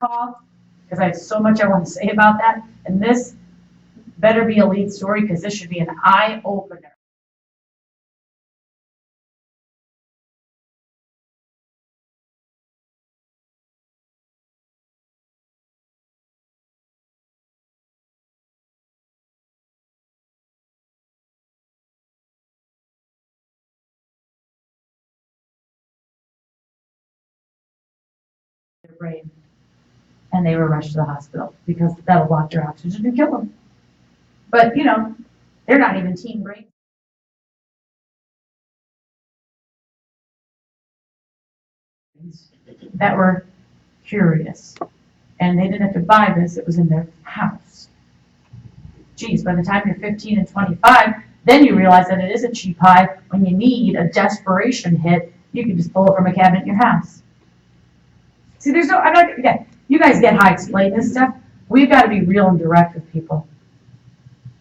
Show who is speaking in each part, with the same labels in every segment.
Speaker 1: call because I have so much I want to say about that. And this better be a lead story because this should be an eye opener. Their brain, and they were rushed to the hospital because that'll block their oxygen and kill them. But you know, they're not even teen brains. That were curious. And they didn't have to buy this, it was in their house. Geez, by the time you're 15 and 25, then you realize that it is a cheap high. When you need a desperation hit, you can just pull it from a cabinet in your house. See, there's no, I'm not, again, you guys get how I explain this stuff. We've got to be real and direct with people.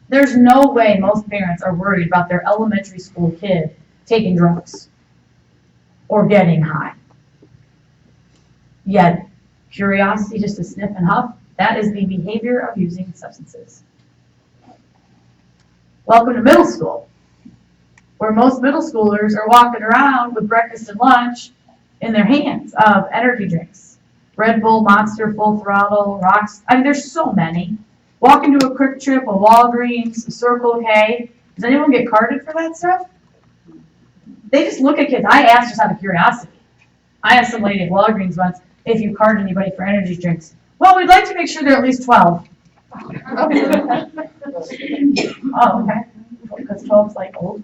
Speaker 1: There's no way most parents are worried about their elementary school kid taking drugs or getting high. Yet, curiosity just to sniff and huff, that is the behavior of using substances. Welcome to middle school, where most middle schoolers are walking around with breakfast and lunch in their hands of energy drinks. Red Bull, Monster, Full Throttle, Rocks. I mean, there's so many. Walk into a Quick Trip, a Walgreens, a Circle K. Does anyone get carded for that stuff? They just look at kids. I asked just out of curiosity. I asked some lady at Walgreens once if you card anybody for energy drinks. Well, we'd like to make sure they're at least 12. Oh, okay. Because 12 is like old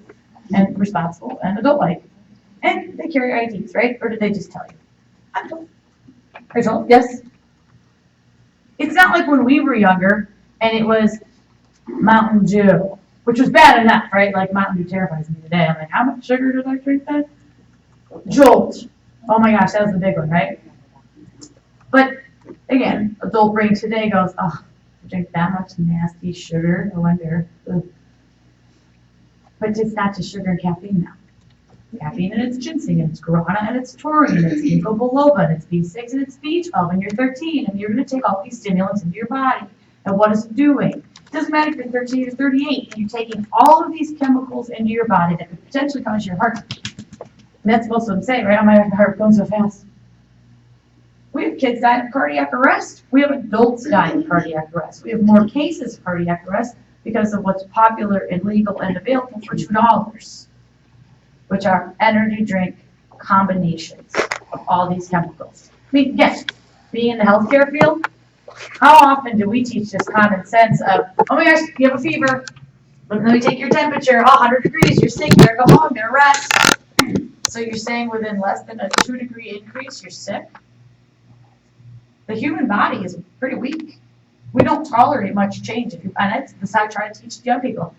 Speaker 1: and responsible and adult-like. And they carry IDs, right? Or did they just tell you? I'm told. Are you told? Yes. It's not like when we were younger and it was Mountain Dew, which was bad enough, right? Like Mountain Dew terrifies me today. I'm like, how much sugar did I drink then? Jolt. Oh my gosh, that was the big one, right? But again, adult brain today goes, oh, I drink that much nasty sugar. I wonder. Ugh. But it's not just sugar and caffeine now. Caffeine and it's ginseng and it's guarana and it's taurine and it's ginkgo biloba and it's B6 and it's B12 and you're 13 and you're going to take all these stimulants into your body. And what is it doing? It doesn't matter if you're 13 or 38 and you're taking all of these chemicals into your body that could potentially cause your heart. And that's most of them saying, right? Oh, my heart going so fast. We have kids dying of cardiac arrest. We have adults dying of cardiac arrest. We have more cases of cardiac arrest because of what's popular and legal and available for $2. Which are energy drink combinations of all these chemicals. I mean, yes, being in the healthcare field, how often do we teach this common sense of, oh my gosh, you have a fever, let me take your temperature, 100 degrees, you're sick, you better go home, better rest. So you're saying within less than a 2-degree increase, you're sick? The human body is pretty weak. We don't tolerate much change. And that's how I try to teach young people.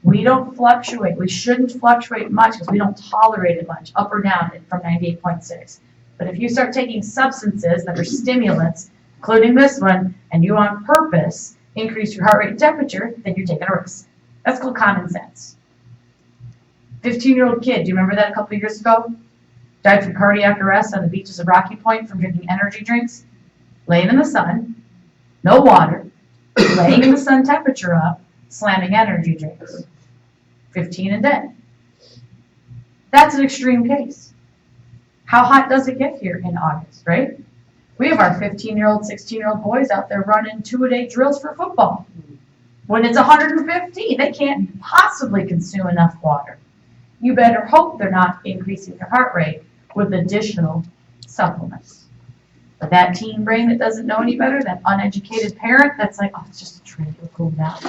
Speaker 1: We don't fluctuate. We shouldn't fluctuate much because we don't tolerate it much, up or down from 98.6. But if you start taking substances that are stimulants, including this one, and you on purpose increase your heart rate and temperature, then you're taking a risk. That's called common sense. 15-year-old kid, do you remember that a couple of years ago? Died from cardiac arrest on the beaches of Rocky Point from drinking energy drinks, laying in the sun, no water, laying in the sun temperature up, slamming energy drinks. 15 and dead. That's an extreme case. How hot does it get here in August, right? We have our 15-year-old, 16-year-old boys out there running 2-a-day drills for football. When it's 115, they can't possibly consume enough water. You better hope they're not increasing their heart rate with additional supplements. But that teen brain that doesn't know any better, that uneducated parent that's like, oh, it's just a trend, it'll cool down.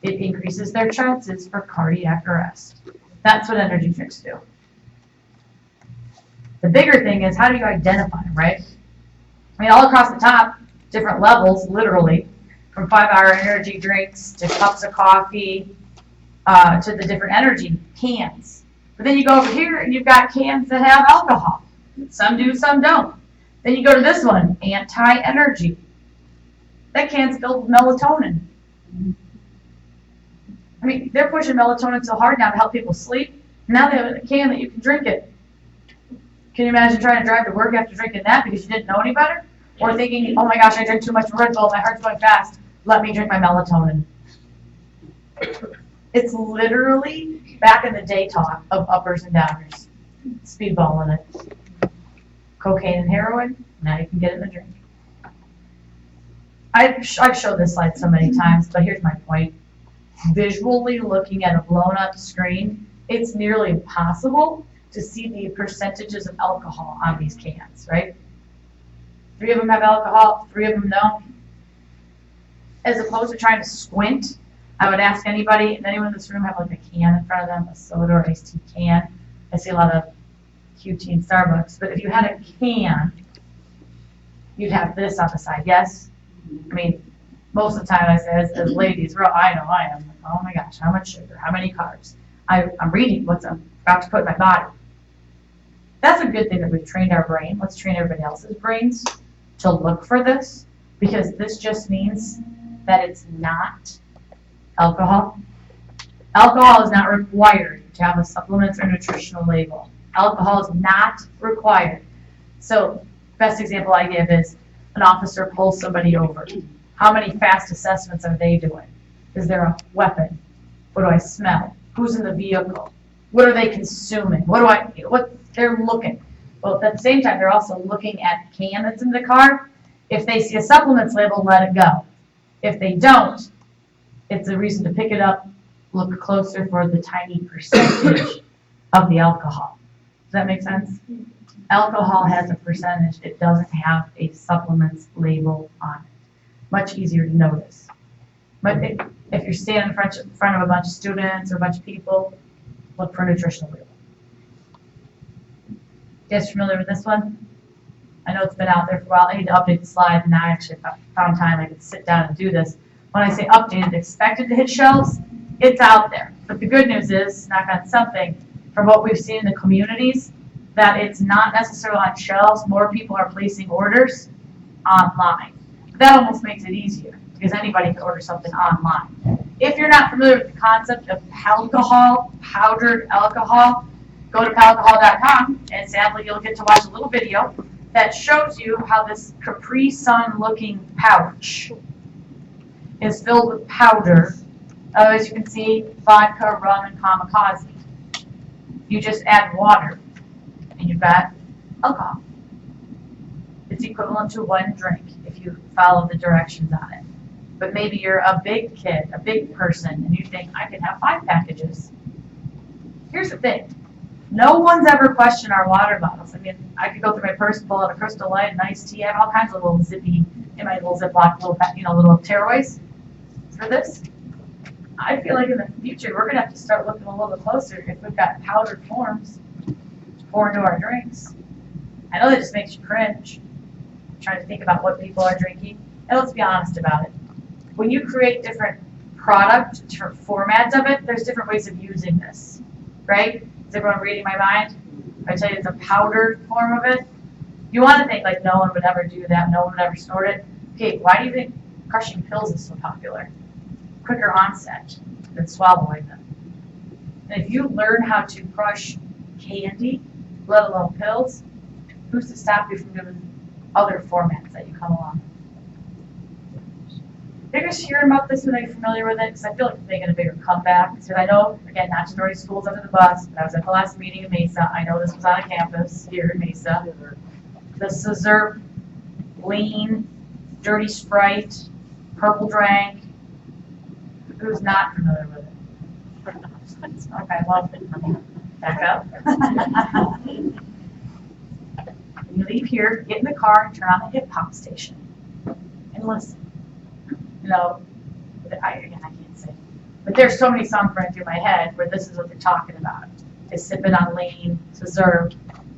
Speaker 1: It increases their chances for cardiac arrest. That's what energy drinks do. The bigger thing is, how do you identify them, right? I mean, all across the top, different levels, literally, from 5-hour energy drinks to cups of coffee to the different energy cans. But then you go over here and you've got cans that have alcohol. Some do, some don't. Then you go to this one, anti-energy. That can's filled with melatonin. I mean, they're pushing melatonin so hard now to help people sleep. Now they have a can that you can drink it. Can you imagine trying to drive to work after drinking that because you didn't know any better? Or thinking, oh my gosh, I drank too much Red Bull, my heart's going fast, let me drink my melatonin. It's literally back in the day talk of uppers and downers. Speedball in it. Cocaine and heroin, now you can get it in a drink. I've showed this slide so many times, but here's my point. Visually looking at a blown up screen, it's nearly impossible to see the percentages of alcohol on these cans, right? 3 of them have alcohol, 3 of them don't. As opposed to trying to squint, I would ask anybody, does anyone in this room have like a can in front of them, a soda or iced tea can? I see a lot of QT and Starbucks, but if you had a can, you'd have this on the side, yes? I mean, most of the time I say, as ladies, I know I am, like, oh my gosh, how much sugar, how many carbs? I'm reading what's I'm about to put in my body. That's a good thing that we've trained our brain. Let's train everybody else's brains to look for this, because this just means that it's not alcohol. Alcohol is not required to have a supplements or nutritional label. Alcohol is not required. So, best example I give is an officer pulls somebody over. How many fast assessments are they doing? Is there a weapon? What do I smell? Who's in the vehicle? What are they consuming? What they're looking. Well, at the same time, they're also looking at the can that's in the car. If they see a supplements label, let it go. If they don't, it's a reason to pick it up, look closer for the tiny percentage of the alcohol. Does that make sense? Alcohol has a percentage. It doesn't have a supplements label on it. Much easier to notice. But if you're standing in front of a bunch of students or a bunch of people, look for a nutritional label. You guys familiar with this one? I know it's been out there for a while. I need to update the slide, and I actually found time I could sit down and do this. When I say updated, expected to hit shelves, it's out there. But the good news is, knock on something, from what we've seen in the communities, that it's not necessarily on shelves. More people are placing orders online. That almost makes it easier, because anybody can order something online. If you're not familiar with the concept of alcohol, powdered alcohol, go to palcohol.com, and sadly you'll get to watch a little video that shows you how this Capri Sun looking pouch is filled with powder. As you can see, vodka, rum, and kamikaze. You just add water, and you've got alcohol. It's equivalent to 1 drink if you follow the directions on it. But maybe you're a big kid, a big person, and you think, I can have 5 packages. Here's the thing. No one's ever questioned our water bottles. I mean, I could go through my purse, pull out a Crystal Light, an iced tea. I have all kinds of little zippy, in my little Ziploc, little tearaways for this. I feel like in the future, we're going to have to start looking a little bit closer if we've got powdered forms to pour into our drinks. I know that just makes you cringe, trying to think about what people are drinking. And let's be honest about it. When you create different product, different formats of it, there's different ways of using this, right? Is everyone reading my mind? I tell you it's a powdered form of it. You want to think like no one would ever do that, no one would ever snort it. Okay, why do you think crushing pills is so popular? Quicker onset than swallowing them. And if you learn how to crush candy, let alone pills, who's to stop you from doing other formats that you come along? You're just hearing about this when you're familiar with it, because I feel like it's making a bigger comeback. Because I know, again, not to throw any schools under the bus, but I was at the last meeting in Mesa. I know this was on a campus here in Mesa. The Scissor, Lean, Dirty Sprite, Purple Drank. Who's not familiar with it? Okay, well, back up. You leave here, get in the car, and turn on the hip hop station, and listen. You know, I can't say, but there's so many songs running through my head where this is what they're talking about. They sipping on Lean, Scissor,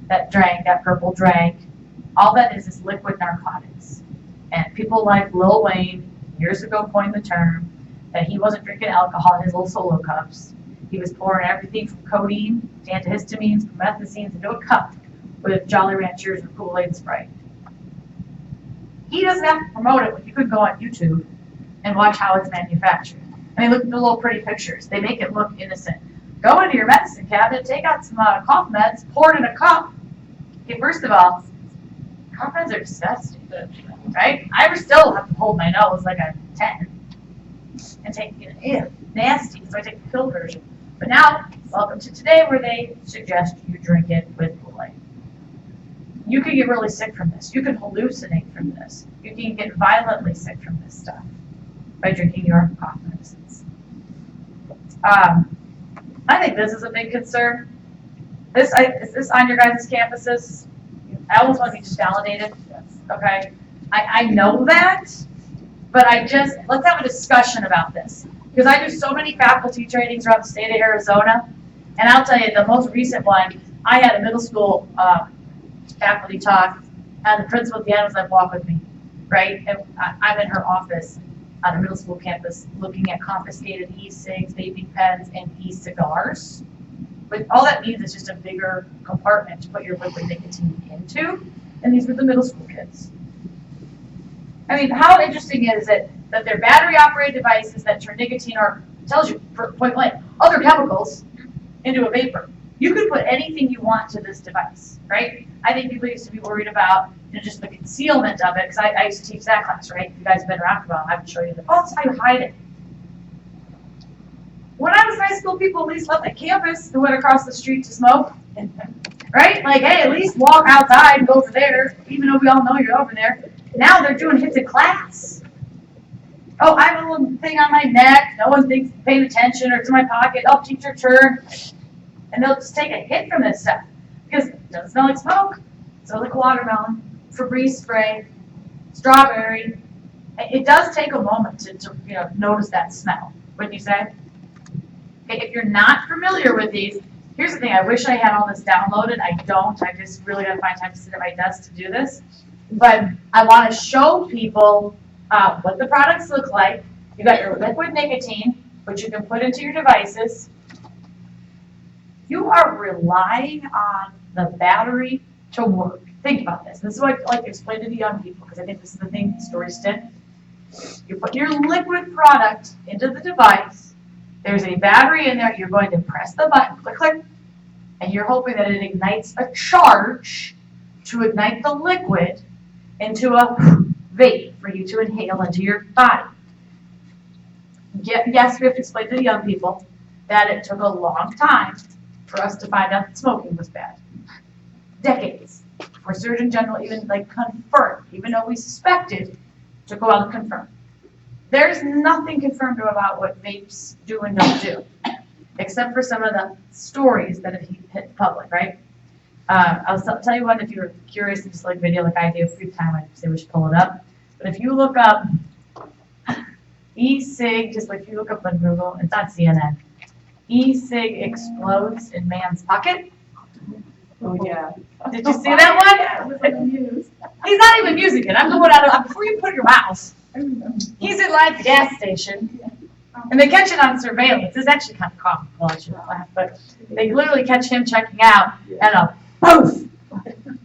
Speaker 1: that drank, that Purple Drank. All that is liquid narcotics. And people like Lil Wayne years ago coined the term that he wasn't drinking alcohol in his little solo cups. He was pouring everything from codeine to antihistamines, promethazines into a cup with Jolly Ranchers or Kool-Aid and Sprite. He doesn't have to promote it, but you could go on YouTube and watch how it's manufactured. I mean, look at the little pretty pictures. They make it look innocent. Go into your medicine cabinet, take out some cough meds, pour it in a cup. Okay, first of all, Confidence are disgusting, right? I still have to hold my nose like I'm 10 and take, ew, nasty, so I take the pill version. But now, welcome to today where they suggest you drink it with Kool-Aid. You can get really sick from this. You can hallucinate from this. You can get violently sick from this stuff by drinking your cough medicines. I think this is a big concern. Is this on your guys' campuses? I almost want to be just validated. Okay. I know that, but let's have a discussion about this. Because I do so many faculty trainings around the state of Arizona, and I'll tell you, the most recent one, I had a middle school faculty talk, and the principal at the end was like, walk with me, right? And I'm in her office on a middle school campus looking at confiscated e-cigs, vaping pens, and e-cigars. But all that means is just a bigger compartment to put your liquid nicotine into, and these were the middle school kids. I mean, how interesting is it that they're battery-operated devices that turn nicotine, or tells you, point blank, other chemicals into a vapor? You could put anything you want to this device, right? I think people used to be worried about just the concealment of it, because I used to teach that class, right? You guys have been around for a while. I can show you that's how you hide it. When I was in high school, people at least left the campus and went across the street to smoke, right? Like, hey, at least walk outside and go over there, even though we all know you're over there. Now they're doing hits in class. Oh, I have a little thing on my neck. No one thinks paying attention, or it's in my pocket. Oh, teacher turn. And they'll just take a hit from this stuff because it doesn't smell like smoke. It smells like watermelon, Febreze spray, strawberry. It does take a moment to notice that smell, wouldn't you say? Okay, if you're not familiar with these, here's the thing. I wish I had all this downloaded. I don't. I just really got to find time to sit at my desk to do this. But I want to show people what the products look like. You got your liquid nicotine, which you can put into your devices. You are relying on the battery to work. Think about this. This is what I like to explain to the young people, because I think this is the thing stories did. You put your liquid product into the device. There's a battery in there. You're going to press the button, click, click, and you're hoping that it ignites a charge to ignite the liquid into a vape for you to inhale into your body. Yes, we have to explain to the young people that it took a long time for us to find out that smoking was bad. Decades. For Surgeon General even confirmed, even though we suspected, it took a while to confirm. There's nothing confirmed about what vapes do and don't do, except for some of the stories that have hit the public, right? I'll tell you one if you're curious and just like video like I do, free time, I'd say we should pull it up. But if you look up e-cig, just like if you look up on Google, it's on CNN. E-cig explodes in man's pocket.
Speaker 2: Oh, yeah.
Speaker 1: Did you see that one?
Speaker 2: Yeah, it was like news.
Speaker 1: He's not even using it. I'm going out of, before you put your mouth. He's in line at the gas station, and they catch it on surveillance. It's actually kind of comical, I should laugh, but they literally catch him checking out, and a poof,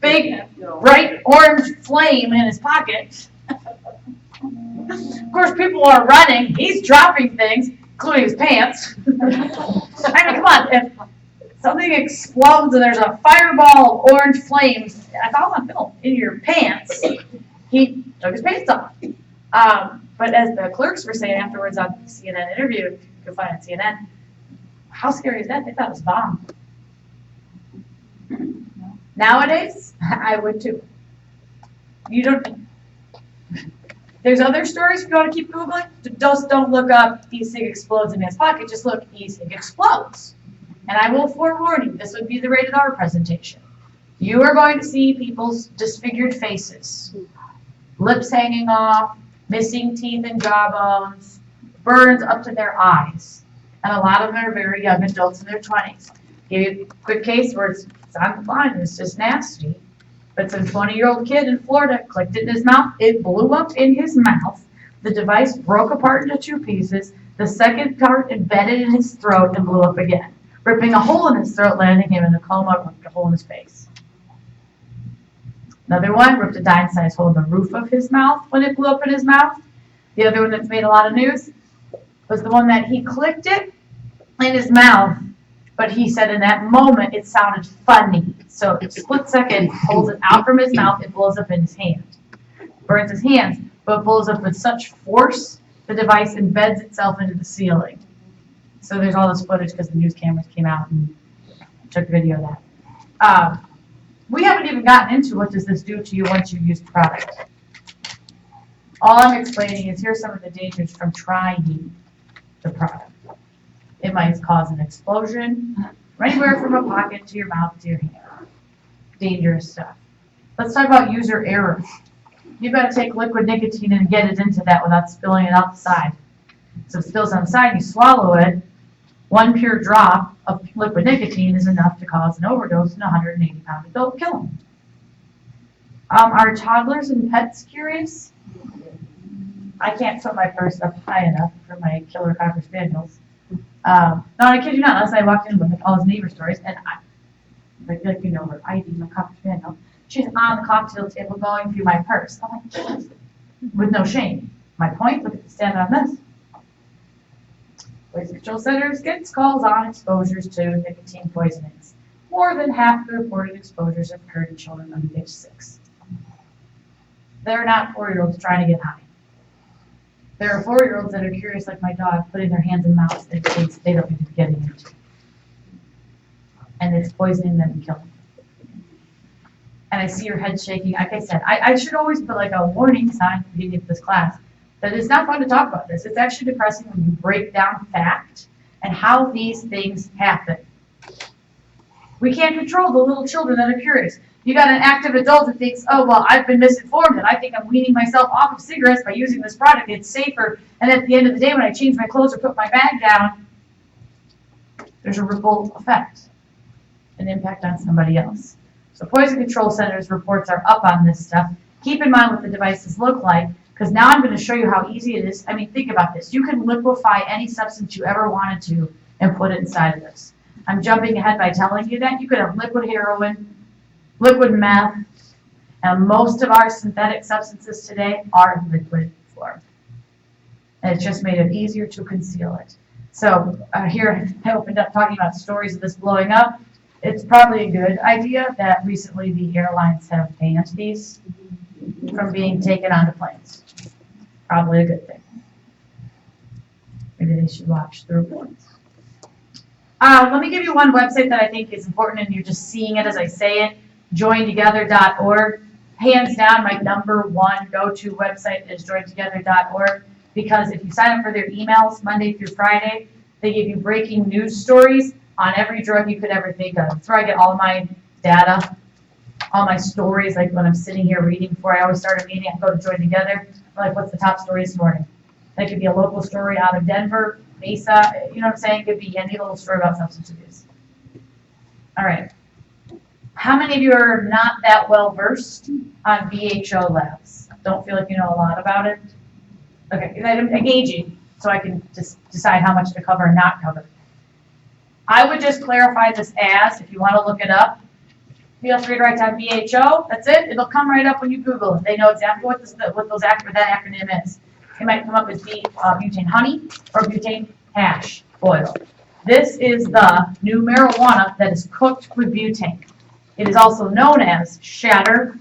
Speaker 1: big, bright orange flame in his pocket. Of course, people are running. He's dropping things, including his pants. I mean, come on. If something explodes and there's a fireball of orange flames, I saw on film, in your pants, he took his pants off. But as the clerks were saying afterwards on the CNN interview, if you can find it on CNN, how scary is that? They thought it was a bomb. Nowadays, I would too. There's other stories if you want to keep Googling. Just don't look up e-cig explodes in man's pocket, just look e-cig explodes. And I will forewarn you, this would be the rated R presentation. You are going to see people's disfigured faces, lips hanging off, missing teeth and jawbones, burns up to their eyes. And a lot of them are very young adults in their 20s. Give you a quick case where it's on the line, it's just nasty. But it's a 20-year-old kid in Florida, clicked it in his mouth, it blew up in his mouth. The device broke apart into 2 pieces. The second part embedded in his throat and blew up again, ripping a hole in his throat, landing him in a coma, ripped a hole in his face. Another one ripped a dime-sized hole in the roof of his mouth when it blew up in his mouth. The other one that's made a lot of news was the one that he clicked it in his mouth, But he said in that moment, it sounded funny. So a split second, he pulls it out from his mouth, it blows up in his hand. Burns his hands, but blows up with such force, the device embeds itself into the ceiling. So there's all this footage because the news cameras came out and took video of that. We haven't even gotten into what does this do to you once you use the product. All I'm explaining is here's some of the dangers from trying the product. It might cause an explosion, anywhere from a pocket to your mouth to your hand. Dangerous stuff. Let's talk about user error. You've got to take liquid nicotine and get it into that without spilling it out the side. So if it spills on the side, you swallow it. One pure drop of liquid nicotine is enough to cause an overdose and a 180-pound adult kill him. Are toddlers and pets curious? I can't put my purse up high enough for my killer Cocker Spaniels. No, I kid you not. Last night I walked in with all his neighbor stories, and like you know her, Ivy, my Cocker Spaniel. She's on the cocktail table going through my purse. I'm like, with no shame. My point, look at the stand on this. Poison Control Centers gets calls on exposures to nicotine poisonings. More than half the reported exposures have occurred in children under age 6. They're not 4-year-olds trying to get high. There are 4-year-olds that are curious, like my dog, putting their hands in mouths in things they don't need to be getting into. And it's poisoning them and killing them. And I see your head shaking. Like I said, I should always put like a warning sign at the beginning of this class that it's not fun to talk about this. It's actually depressing when you break down fact and how these things happen. We can't control the little children that are curious. You got an active adult that thinks, oh, well, I've been misinformed and I think I'm weaning myself off of cigarettes by using this product. It's safer. And at the end of the day, when I change my clothes or put my bag down, there's a ripple effect, an impact on somebody else. So Poison Control Center's reports are up on this stuff. Keep in mind what the devices look like, because now I'm going to show you how easy it is. I mean, think about this. You can liquefy any substance you ever wanted to and put it inside of this. I'm jumping ahead by telling you that. You could have liquid heroin, liquid meth, and most of our synthetic substances today are in liquid form. And it's just made it easier to conceal it. So here I opened up talking about stories of this blowing up. It's probably a good idea that recently the airlines have banned these from being taken onto planes. Probably a good thing. Maybe they should watch the reports. Let me give you one website that I think is important, and you're just seeing it as I say it. Jointogether.org. Hands down, my number one go-to website is jointogether.org, because if you sign up for their emails Monday through Friday, they give you breaking news stories on every drug you could ever think of. That's where I get all my data, all my stories. Like when I'm sitting here reading before I always start a meeting, I go to Join Together. I'm like, what's the top story this morning? That could be a local story out of Denver, Mesa, you know what I'm saying? It could be any little story about substance abuse. All right. How many of you are not that well versed on VHO labs? Don't feel like you know a lot about it? Okay, I'm engaging so I can just decide how much to cover and not cover. I would just clarify this as, if you want to look it up, feel free to write down VHO. That's it. It'll come right up when you Google it. They know exactly what that acronym is. It might come up as butane honey or butane hash oil. This is the new marijuana that is cooked with butane. It is also known as shatter,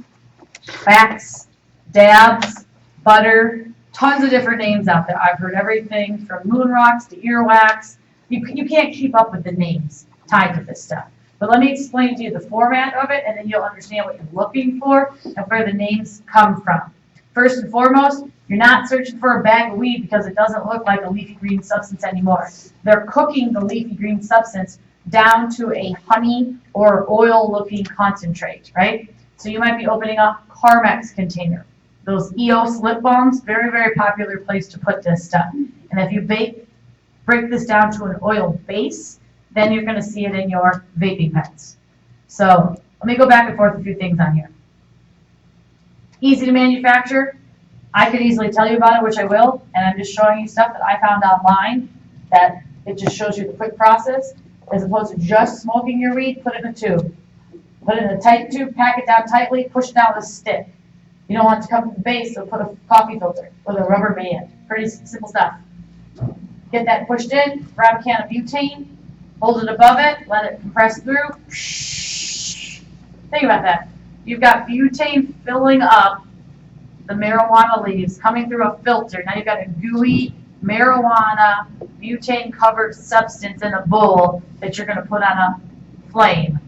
Speaker 1: wax, dabs, butter, tons of different names out there. I've heard everything from moon rocks to earwax. You can't keep up with the names tied to this stuff. But let me explain to you the format of it, and then you'll understand what you're looking for and where the names come from. First and foremost, you're not searching for a bag of weed because it doesn't look like a leafy green substance anymore. They're cooking the leafy green substance down to a honey or oil-looking concentrate, right? So you might be opening up Carmex container. Those EOS lip balms, very, very popular place to put this stuff. And if you break this down to an oil base, then you're going to see it in your vaping pens. So let me go back and forth a few things on here. Easy to manufacture. I could easily tell you about it, which I will, and I'm just showing you stuff that I found online that it just shows you the quick process. As opposed to just smoking your weed, put it in a tube. Put it in a tight tube, pack it down tightly, push it down with a stick. You don't want it to come from the base, so put a coffee filter with a rubber band. Pretty simple stuff. Get that pushed in, grab a can of butane, hold it above it, let it compress through. Think about that. You've got butane filling up the marijuana leaves, coming through a filter. Now you've got a gooey marijuana butane covered substance in a bowl that you're going to put on a flame.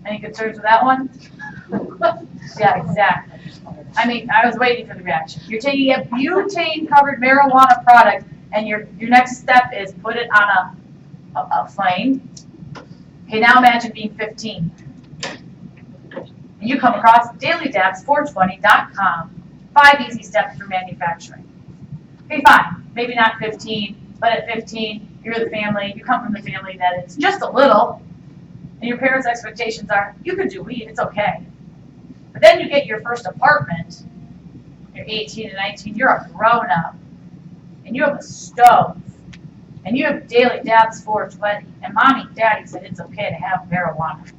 Speaker 1: Any concerns with that one? Yeah, exactly. I mean, I was waiting for the reaction. You're taking a butane covered marijuana product and your next step is put it on a flame. Okay, now imagine being 15. And you come across dailydabs420.com, 5 easy steps for manufacturing. Okay, fine, maybe not 15, but at 15, you're the family, you come from the family that it's just a little, and your parents' expectations are, you could do weed, it's okay. But then you get your first apartment, you're 18 and 19, you're a grown up, and you have a stove, and you have Daily Dabs 420, and mommy and daddy said it's okay to have marijuana.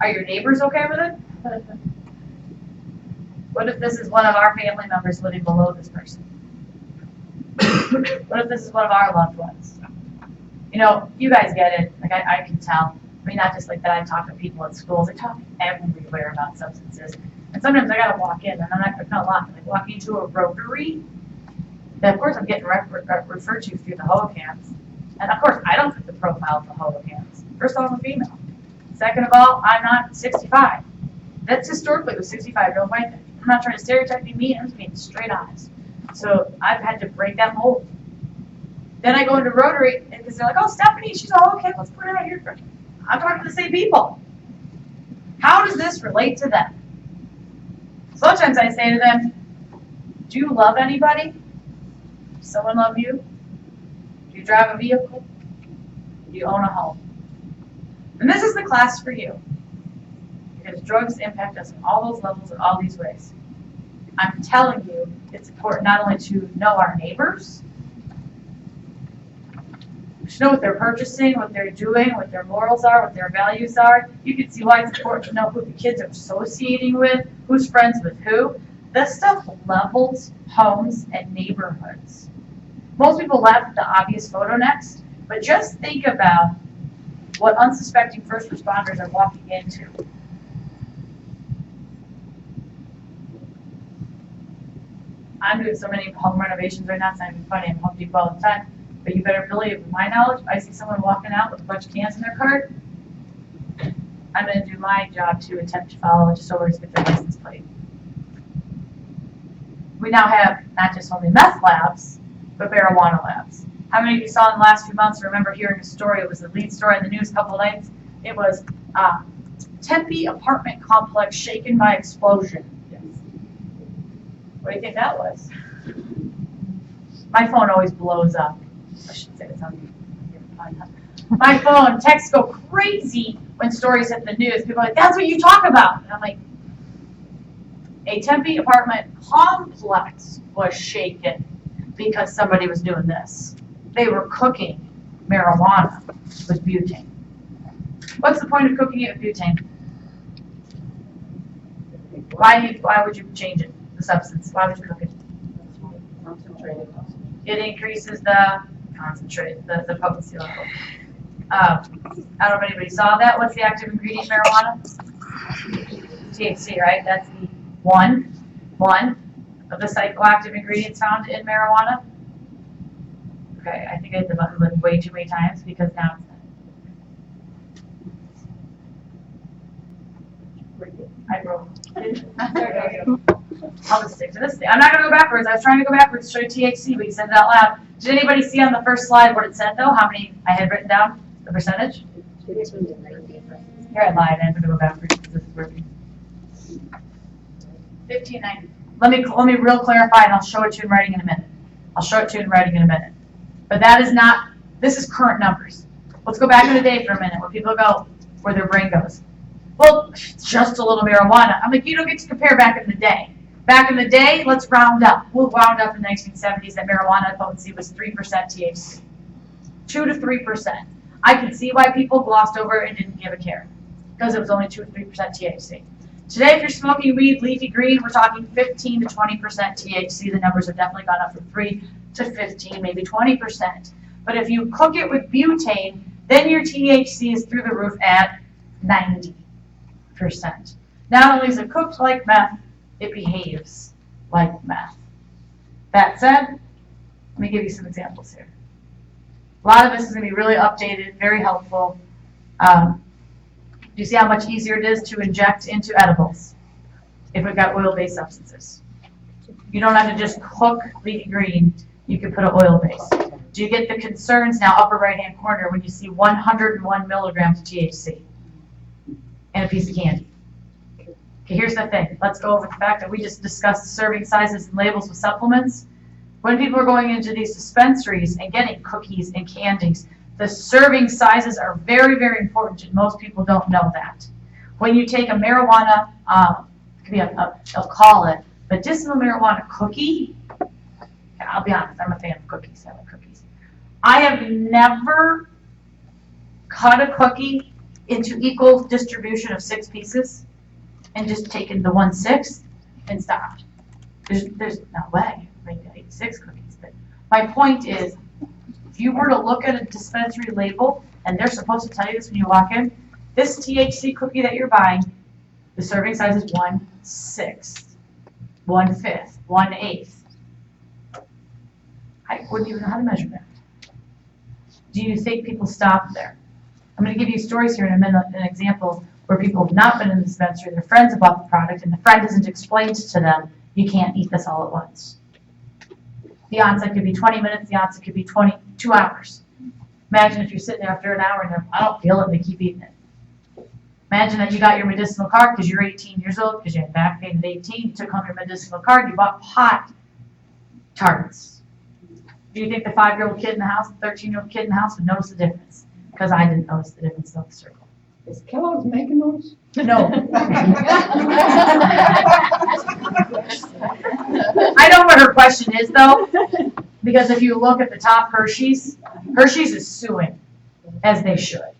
Speaker 1: Are your neighbors okay with it? What if this is one of our family members living below this person? What if this is one of our loved ones? You know, you guys get it. Like, I can tell. I mean, not just like that. I talk to people at schools. I talk everywhere about substances. And sometimes I got to walk in, and I'm not going to lie. Like, walking into a rotary, then of course I'm getting referred to through the Hohokams. And of course, I don't fit the profile of the Hohokams. First of all, I'm a female. Second of all, I'm not 65. That's historically what 65-year-old white men. I'm not trying to stereotype me, I'm just being straight honest. So I've had to break that mold. Then I go into Rotary, and because they're like, oh, Stephanie, she's all okay, let's put her out here. I'm talking to the same people. How does this relate to them? Sometimes I say to them, do you love anybody? Does someone love you? Do you drive a vehicle? Do you own a home? And this is the class for you. Because drugs impact us on all those levels in all these ways. I'm telling you, it's important not only to know our neighbors, to know what they're purchasing, what they're doing, what their morals are, what their values are. You can see why it's important to know who the kids are associating with, who's friends with who. This stuff levels homes and neighborhoods. Most people laugh at the obvious photo next, but just think about what unsuspecting first responders are walking into. I'm doing so many home renovations right now, it's not even funny, I'm Home Depot all the time. But you better believe, with my knowledge, if I see someone walking out with a bunch of cans in their cart, I'm going to do my job to attempt to follow just so get their license plate. We now have not just only meth labs, but marijuana labs. How many of you saw in the last few months remember hearing a story? It was the lead story in the news a couple of nights. It was Tempe apartment complex shaken by explosion. Yes. What do you think that was? My phone always blows up. I should say it's on my phone. Texts go crazy when stories hit the news. People are like, that's what you talk about. And I'm like, a Tempe apartment complex was shaken because somebody was doing this. They were cooking marijuana with butane. What's the point of cooking it with butane? Why would you change it, the substance? Why would you cook it? It increases the concentrate, the potency level. I don't know if anybody saw that. What's the active ingredient in marijuana? THC, right? That's the one of the psychoactive ingredients found in marijuana. Okay, I think I did the button way too many times because now it's I broke. I'll just stick to this thing. I'm not going to go backwards. I was trying to go backwards to show you THC, but you said it out loud. Did anybody see on the first slide what it said, though? How many I had written down? The percentage? Here I lied. I'm going to go backwards because this is working. 1590. Let me real clarify, and I'll show it to you in writing in a minute. But that is not, this is current numbers. Let's go back in the day for a minute where people go, where their brain goes. Well, it's just a little marijuana. I'm like, you don't get to compare back in the day. Back in the day, let's round up. We'll round up in the 1970s that marijuana potency was 3% THC. 2 to 3%. I can see why people glossed over it and didn't give a care. Because it was only 2 to 3% THC. Today, if you're smoking weed, leafy green, we're talking 15 to 20% THC. The numbers have definitely gone up from 3 to 15, maybe 20%. But if you cook it with butane, then your THC is through the roof at 90%. Not only is it cooked like meth, it behaves like meth. That said, let me give you some examples here. A lot of this is going to be really updated, very helpful. Do you see how much easier it is to inject into edibles if we've got oil-based substances? You don't have to just cook leafy green. You can put an oil base. Do you get the concerns now, upper right-hand corner, when you see 101 milligrams of THC and a piece of candy? Okay, here's the thing. Let's go over the fact that we just discussed serving sizes and labels with supplements. When people are going into these dispensaries and getting cookies and candies, the serving sizes are very, very important, and most people don't know that. When you take a marijuana, I'll call it medicinal marijuana cookie. I'll be honest, I'm a fan of cookies. I like cookies. I have never cut a cookie into equal distribution of 6 pieces and just taken the 1/6 and stopped. There's no way. Maybe I ate 6 cookies. But my point is, if you were to look at a dispensary label, and they're supposed to tell you this when you walk in, this THC cookie that you're buying, the serving size is 1/6, 1/5, 1/8. I wouldn't even know how to measure that. Do you think people stop there? I'm going to give you stories here in a minute, an example where people have not been in the dispensary, their friends have bought the product, and the friend hasn't explained to them, you can't eat this all at once. The onset could be 20 minutes, the onset could be 22 hours. Imagine if you're sitting there after an hour and I don't feel it and they keep eating it. Imagine that you got your medicinal card because you're 18 years old, because you had back pain at 18, you took home your medicinal card, you bought pot targets. Do you think the 5-year-old kid in the house, the 13-year-old kid in the house would notice the difference? Because I didn't notice the difference of the circle.
Speaker 3: Is Kellogg's making those?
Speaker 1: No. I know what her question is, though, because if you look at the top Hershey's is suing, as they should.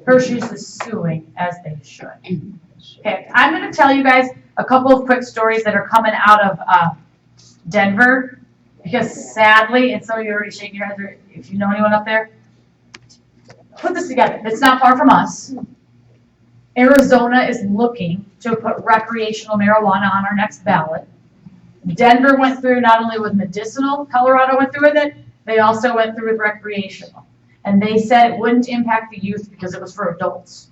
Speaker 1: Hershey's is suing, as they should. Okay, I'm going to tell you guys a couple of quick stories that are coming out of Denver, because sadly, and some of you are already shaking your heads, if you know anyone up there, put this together. It's not far from us. Arizona is looking to put recreational marijuana on our next ballot. Denver went through not only with medicinal, Colorado went through with it, they also went through with recreational. And they said it wouldn't impact the youth because it was for adults.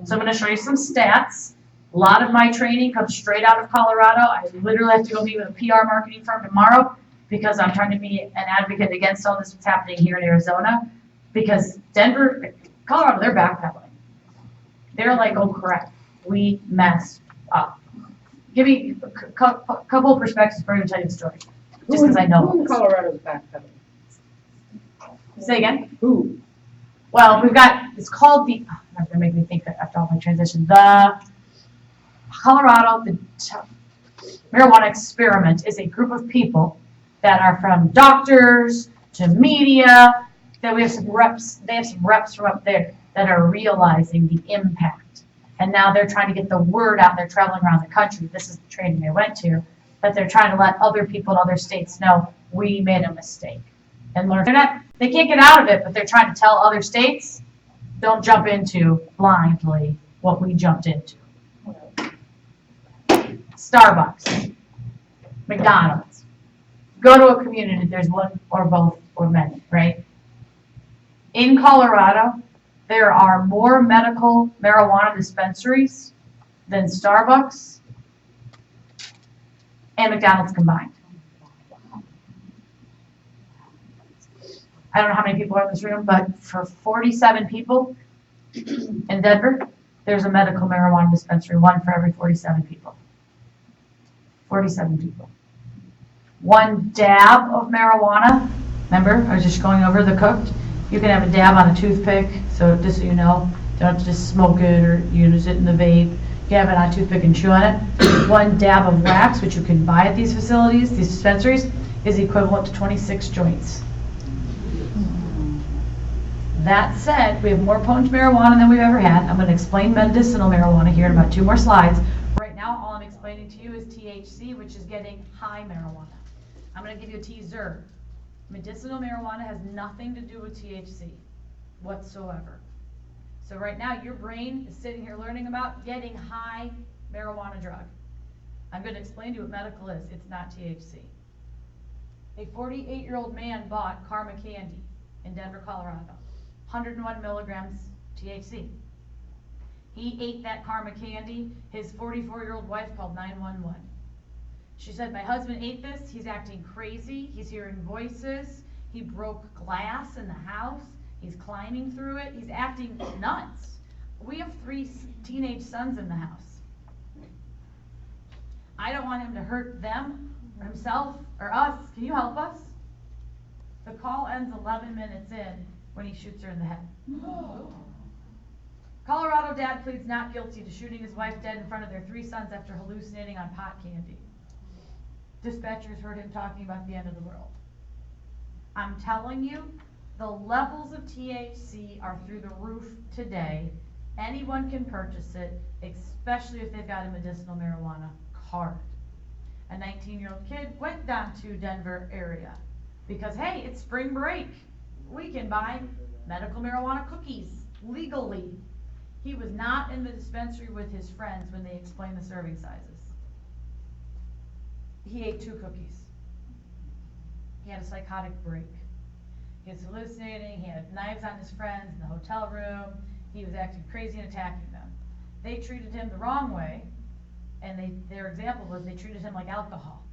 Speaker 1: So I'm going to show you some stats. A lot of my training comes straight out of Colorado. I literally have to go meet with a PR marketing firm tomorrow because I'm trying to be an advocate against all this that's happening here in Arizona. Because Denver, Colorado, they're backpedaling. They're like, oh crap, we messed up. Give me a couple of perspectives before I even tell you the story. Just because I know
Speaker 3: Who in
Speaker 1: this.
Speaker 3: Colorado's backpedaling?
Speaker 1: Say again?
Speaker 3: Who?
Speaker 1: Well, we've got, it's called the, that's gonna make me think that after all my transition, the Colorado, the marijuana experiment is a group of people that are from doctors to media, that we have some reps, they have some reps from up there that are realizing the impact. And now they're trying to get the word out. They're traveling around the country. This is the training they went to, but they're trying to let other people in other states know we made a mistake and learn. They can't get out of it, but they're trying to tell other states, don't jump into blindly what we jumped into. Starbucks, McDonald's, go to a community, there's one or both or many, right? In Colorado, there are more medical marijuana dispensaries than Starbucks and McDonald's combined. I don't know how many people are in this room, but for 47 people in Denver, there's a medical marijuana dispensary, one for every 47 people. 47 people. One dab of marijuana, remember, I was just going over the cooked. You can have a dab on a toothpick, so just so you know, don't have to just smoke it or use it in the vape. You can have it on a toothpick and chew on it. One dab of wax, which you can buy at these facilities, these dispensaries, is equivalent to 26 joints. That said, we have more potent marijuana than we've ever had. I'm going to explain medicinal marijuana here in about 2 more slides. Right now, THC, which is getting high marijuana. I'm gonna give you a teaser. Medicinal marijuana has nothing to do with THC whatsoever. So right now, your brain is sitting here learning about getting high marijuana drug. I'm gonna explain to you what medical is. It's not THC. A 48-year-old man bought Karma candy in Denver, Colorado. 101 milligrams THC. He ate that Karma candy. His 44-year-old wife called 911. She said, my husband ate this. He's acting crazy. He's hearing voices. He broke glass in the house. He's climbing through it. He's acting nuts. We have 3 teenage sons in the house. I don't want him to hurt them, or himself, or us. Can you help us? The call ends 11 minutes in when he shoots her in the head. Colorado dad pleads not guilty to shooting his wife dead in front of their 3 sons after hallucinating on pot candy. Dispatchers heard him talking about the end of the world. I'm telling you, the levels of THC are through the roof today. Anyone can purchase it, especially if they've got a medicinal marijuana card. A 19-year-old kid went down to Denver area because, hey, it's spring break. We can buy medical marijuana cookies legally. He was not in the dispensary with his friends when they explained the serving sizes. He ate 2 cookies. He had a psychotic break. He was hallucinating. He had knives on his friends in the hotel room. He was acting crazy and attacking them. They treated him the wrong way, and their example was they treated him like alcohol.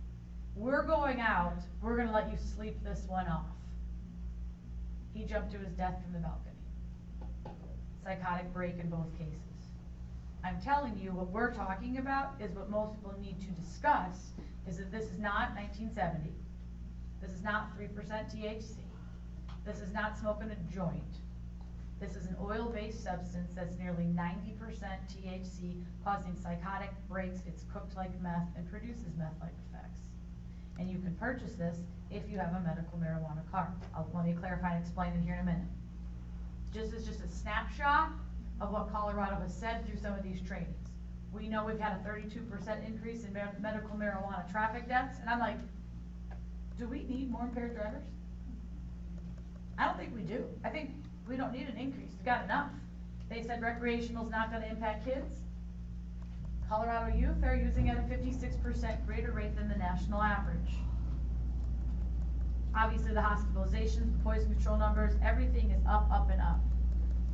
Speaker 1: We're going out. We're going to let you sleep this one off. He jumped to his death from the balcony. Psychotic break in both cases. I'm telling you, what we're talking about is what most people need to discuss, is that this is not 1970. This is not 3% THC. This is not smoking a joint. This is an oil-based substance that's nearly 90% THC, causing psychotic breaks. It's cooked like meth and produces meth-like effects. And you can purchase this if you have a medical marijuana card. Let me clarify and explain it here in a minute. This is just a snapshot of what Colorado has said through some of these trainings. We know we've had a 32% increase in medical marijuana traffic deaths, and I'm like, do we need more impaired drivers? I don't think we do. I think we don't need an increase. We've got enough. They said recreational is not going to impact kids. Colorado youth are using at a 56% greater rate than the national average. Obviously the hospitalizations, the poison control numbers, everything is up, up, and up.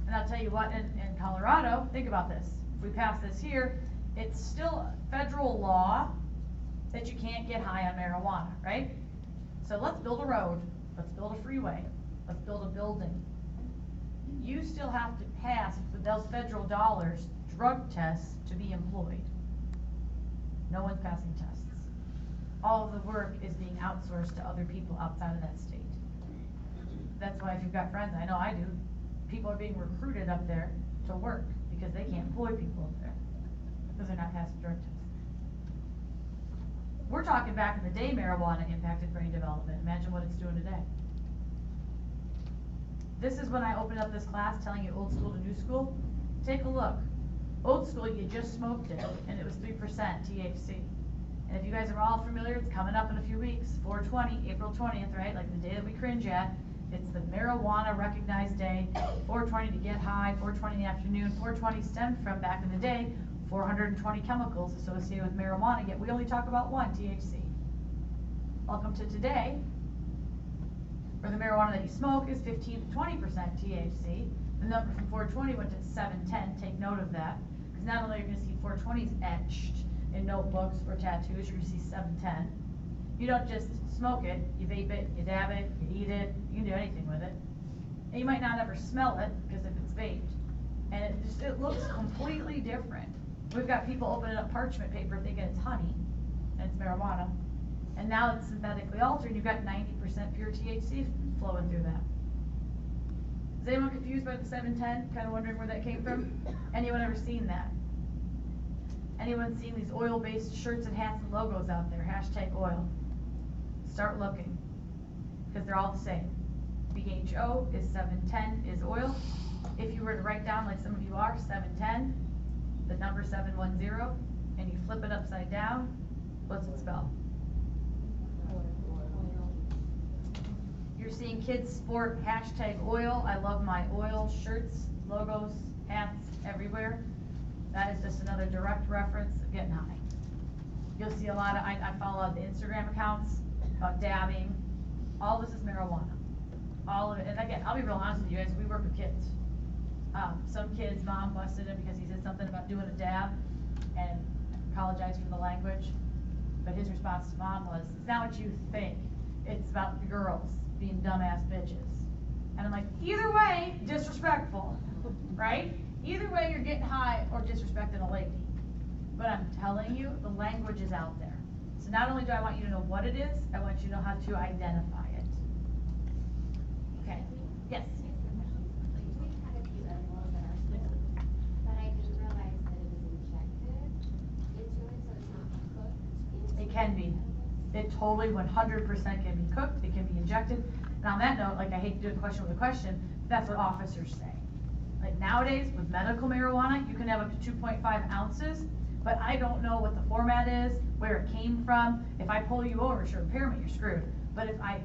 Speaker 1: And I'll tell you what, in Colorado, think about this. If we pass this here, it's still federal law that you can't get high on marijuana, right? So let's build a road. Let's build a freeway. Let's build a building. You still have to pass, with those federal dollars, drug tests to be employed. No one's passing tests. All of the work is being outsourced to other people outside of that state. That's why if you've got friends, I know I do, people are being recruited up there to work because they can't employ people up there because they're not passing drug tests. We're talking back in the day, marijuana impacted brain development. Imagine what it's doing today. This is when I opened up this class telling you old school to new school. Take a look. Old school, you just smoked it, and it was 3% THC. And if you guys are all familiar, it's coming up in a few weeks, 4/20, April 20th, right? Like the day that we cringe at. It's the marijuana recognized day, 4/20 to get high, 4/20 in the afternoon. 4/20 stemmed from back in the day, 420 chemicals associated with marijuana, yet we only talk about one, THC. Welcome to today, where the marijuana that you smoke is 15 to 20% THC. The number from 4/20 went to 710, take note of that. Because not only are you going to see 4/20s etched in notebooks or tattoos, you're going to see 710. You don't just smoke it, you vape it, you dab it, you eat it, you can do anything with it. And you might not ever smell it, because if it's vaped. And it looks completely different. We've got people opening up parchment paper thinking it's honey, and it's marijuana. And now it's synthetically altered, and you've got 90% pure THC flowing through that. Is anyone confused by the 710? Kind of wondering where that came from? Anyone ever seen that? Anyone seen these oil-based shirts and hats and logos out there? Hashtag oil. Start looking, because they're all the same. BHO is 710 is oil. If you were to write down, like some of you are, 710, the number 710, and you flip it upside down, What's it spell? You're seeing kids sport #oil. I love my oil shirts, logos, hats everywhere. That is just another direct reference of getting high. You'll see a lot of, I follow the Instagram accounts about dabbing. All this is marijuana. All of it, and again, I'll be real honest with you guys, we work with kids. Some kid's mom busted him because he said something about doing a dab, and apologized for the language. But his response to mom was, it's not what you think. It's about the girls being dumbass bitches. And I'm like, either way, disrespectful, right? Either way, you're getting high or disrespecting a lady. But I'm telling you, the language is out there. So not only do I want you to know what it is, I want you to know how to identify it. Okay, yes?
Speaker 4: We've had a few edibles that are smooth, but I didn't realize that it was injected into it, so it's not cooked into.
Speaker 1: It can be. It totally 100% can be cooked, it can be injected. And on that note, like I hate to do a question with a question, that's what officers say. Like nowadays with medical marijuana, you can have up to 2.5 ounces, but I don't know what the format is, where it came from. If I pull you over, it's your impairment, you're screwed. But if I,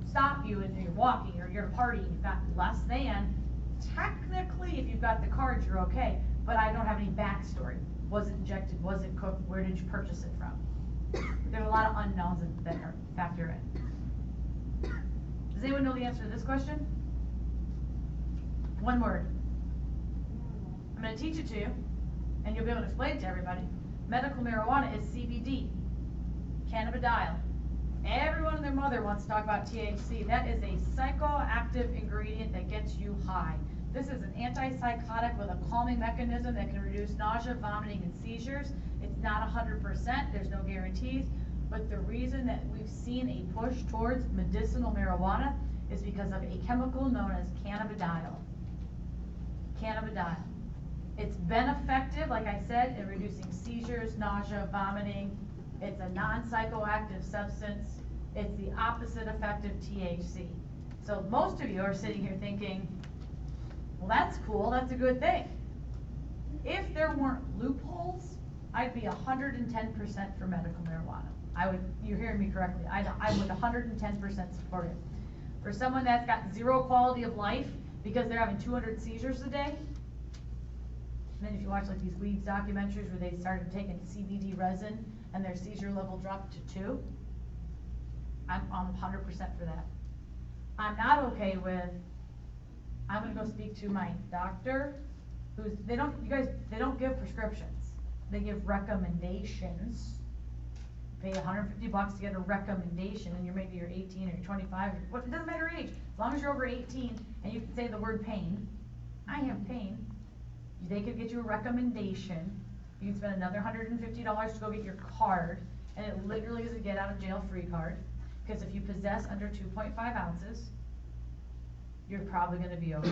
Speaker 1: stop you and you're walking or you're at a party and you've got less than, technically if you've got the cards, you're okay. But I don't have any backstory. Was it injected? Was it cooked? Where did you purchase it from? There's a lot of unknowns that factor in. Does anyone know the answer to this question? One word. I'm going to teach it to you, and you'll be able to explain it to everybody. Medical marijuana is CBD, cannabidiol. Everyone and their mother wants to talk about THC. That is a psychoactive ingredient that gets you high. This is an antipsychotic with a calming mechanism that can reduce nausea, vomiting, and seizures. It's not 100%, there's no guarantees, but the reason that we've seen a push towards medicinal marijuana is because of a chemical known as cannabidiol. Cannabidiol. It's been effective, like I said, in reducing seizures, nausea, vomiting. It's a non-psychoactive substance. It's the opposite effect of THC. So most of you are sitting here thinking, well, that's cool, that's a good thing. If there weren't loopholes, I'd be 110% for medical marijuana. You're hearing me correctly, I would 110% support it. For someone that's got zero quality of life because they're having 200 seizures a day, and then if you watch like these weeds documentaries where they started taking CBD resin and their seizure level dropped to 2, I'm 100% for that. I'm not okay with, I'm gonna go speak to my doctor, they don't give prescriptions. They give recommendations. Pay $150 to get a recommendation, and maybe you're 18 or you're 25, it doesn't matter your age. As long as you're over 18 and you can say the word pain, I have pain, they could get you a recommendation. You can spend another $150 to go get your card, and it literally is a get out of jail free card. Because if you possess under 2.5 ounces, you're probably gonna be okay.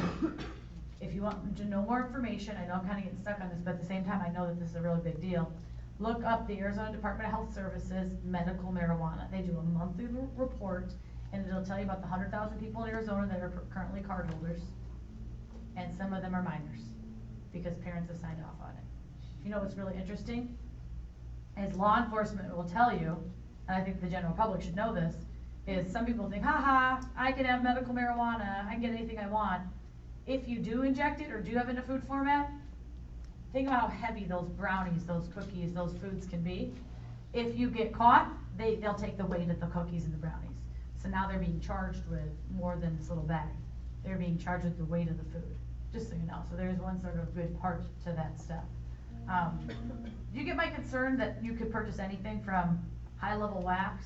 Speaker 1: If you want to know more information, I know I'm kind of getting stuck on this, but at the same time, I know that this is a really big deal. Look up the Arizona Department of Health Services medical marijuana. They do a monthly report, and it'll tell you about the 100,000 people in Arizona that are currently card holders, and some of them are minors, because parents have signed off on it. You know what's really interesting? As law enforcement will tell you, and I think the general public should know this, is some people think, haha, I can have medical marijuana, I can get anything I want. If you do inject it or do have it in a food format, think about how heavy those brownies, those cookies, those foods can be. If you get caught, they'll take the weight of the cookies and the brownies. So now they're being charged with more than this little bag. They're being charged with the weight of the food, just so you know. So there's one sort of good part to that stuff. Do you get my concern that you could purchase anything from high-level wax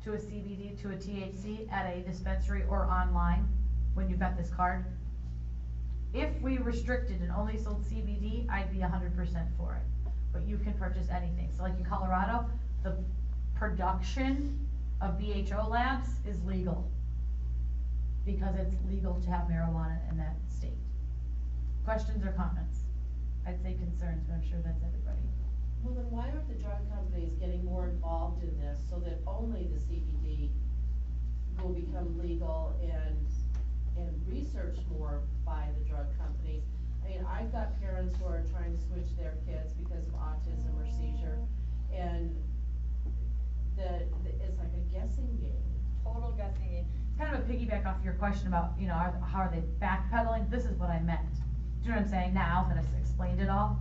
Speaker 1: to a CBD to a THC at a dispensary or online when you've got this card? If we restricted and only sold CBD, I'd be 100% for it. But you can purchase anything. So like in Colorado, the production of BHO labs is legal because it's legal to have marijuana in that state. Questions or comments? I'd say concerns, but I'm sure that's everybody.
Speaker 5: Well, then why aren't the drug companies getting more involved in this so that only the CBD will become legal and researched more by the drug companies? I mean, I've got parents who are trying to switch their kids because of autism or seizure, and it's like a guessing game.
Speaker 1: Total guessing game. It's kind of a piggyback off your question about, you know, how are they backpedaling? This is what I meant. Do you know what I'm saying now that I've explained it all?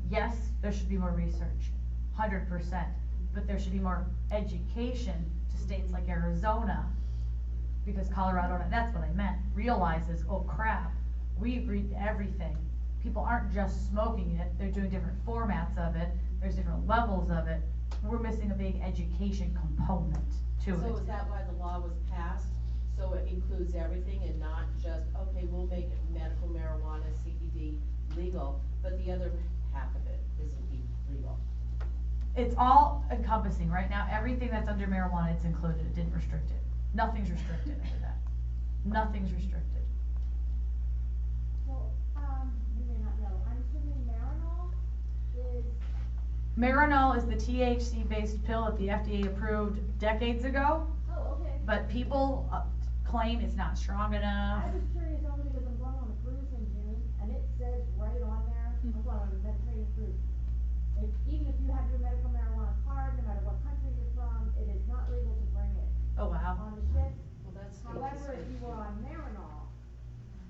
Speaker 1: Yes, there should be more research, 100%, but there should be more education to states like Arizona, because Colorado, that's what I meant, realizes, oh crap, we agreed to everything. People aren't just smoking it, they're doing different formats of it, there's different levels of it. We're missing a big education component to it.
Speaker 5: So is that why the law was passed? So it includes everything and not just, okay, we'll make medical marijuana, CBD legal, but the other half of it isn't legal.
Speaker 1: It's all encompassing, right now, everything that's under marijuana, it's included, it didn't restrict it. Nothing's restricted under that. Nothing's restricted.
Speaker 4: Well, you may not know, I'm assuming Marinol is,
Speaker 1: Marinol is the THC-based pill that the FDA approved decades ago,
Speaker 4: oh, okay.
Speaker 1: but people claim it's not strong enough.
Speaker 4: I was curious only because I'm going on a cruise in June, and it says right on there, I'm going on a Mediterranean cruise. Even if you have your medical marijuana card, no matter what country you're from, it is not legal to bring it
Speaker 1: Oh, wow.
Speaker 4: on the ship.
Speaker 5: Well, that's
Speaker 4: However, if
Speaker 5: interesting.
Speaker 4: you were on Marinol,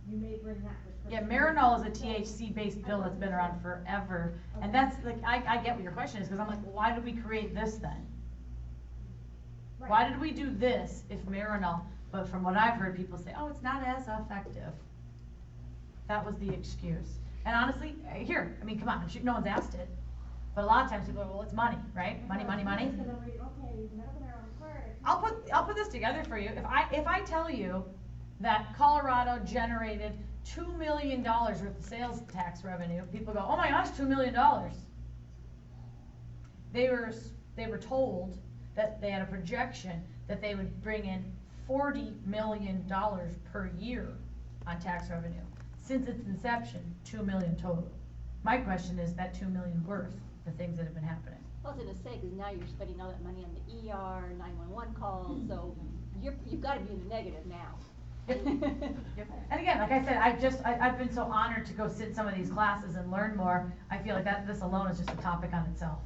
Speaker 4: you may bring that prescription.
Speaker 1: Yeah, Marinol is a THC-based pill that's been around forever, and that's like, I get what your question is, because I'm like, well, why did we create this then?
Speaker 4: Right.
Speaker 1: Why did we do this if Marinol, but from what I've heard people say, oh, it's not as effective. That was the excuse. And honestly, here, I mean, come on, no one's asked it, but a lot of times people are, well, it's money, right? Money, money, money.
Speaker 4: I'm just gonna read, okay, medical marijuana card.
Speaker 1: I'll put this together for you. If I tell you that Colorado generated $2 million worth of sales tax revenue, people go, oh my gosh, $2 million. They were told that they had a projection that they would bring in $40 million per year on tax revenue. Since its inception, 2 million total. My question is that 2 million worth the things that have been happening.
Speaker 6: I was gonna say, cause now you're spending all that money on the ER, 911 calls, so you've gotta be in the negative now.
Speaker 1: Yep. And again, like I said, I've been so honored to go sit in some of these classes and learn more. I feel like this alone is just a topic on itself.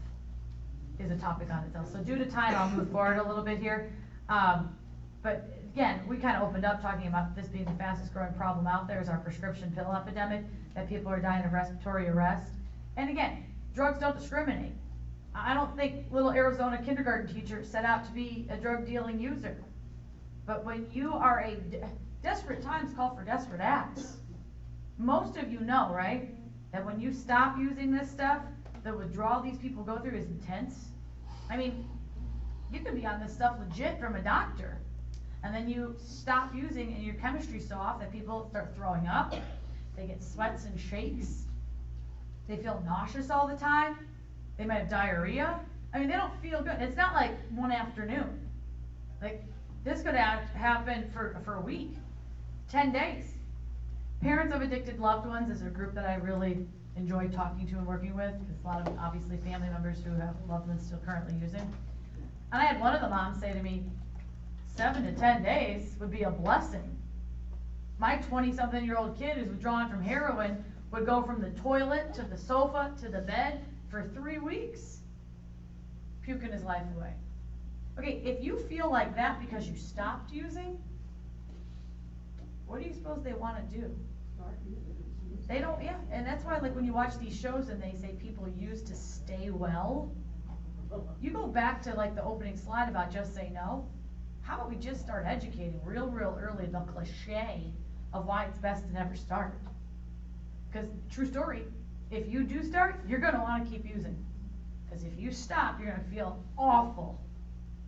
Speaker 1: So due to time, I'll move forward a little bit here. But again, we kind of opened up talking about this being the fastest growing problem out there is our prescription pill epidemic, that people are dying of respiratory arrest. And again, drugs don't discriminate. I don't think little Arizona kindergarten teacher set out to be a drug dealing user. But when you are desperate times call for desperate acts. Most of you know, right? That when you stop using this stuff, the withdrawal these people go through is intense. I mean, you could be on this stuff legit from a doctor, and then you stop using and your chemistry's so off that people start throwing up, they get sweats and shakes, they feel nauseous all the time, they might have diarrhea. I mean, they don't feel good. It's not like one afternoon. Like, this could happen for a week, 10 days. Parents of addicted loved ones is a group that I really enjoy talking to and working with, because a lot of obviously family members who have loved ones still currently using. And I had one of the moms say to me, 7 to 10 days would be a blessing. My 20-something-year-old kid who's withdrawn from heroin would go from the toilet to the sofa to the bed for 3 weeks, puking his life away. Okay, if you feel like that because you stopped using, what do you suppose they want to do? They don't, yeah, and that's why, like, when you watch these shows and they say people use to stay well, you go back to, like, the opening slide about just say no. How about we just start educating real early the cliche of why it's best to never start? Because, true story, if you do start, you're going to want to keep using. Because if you stop, you're going to feel awful.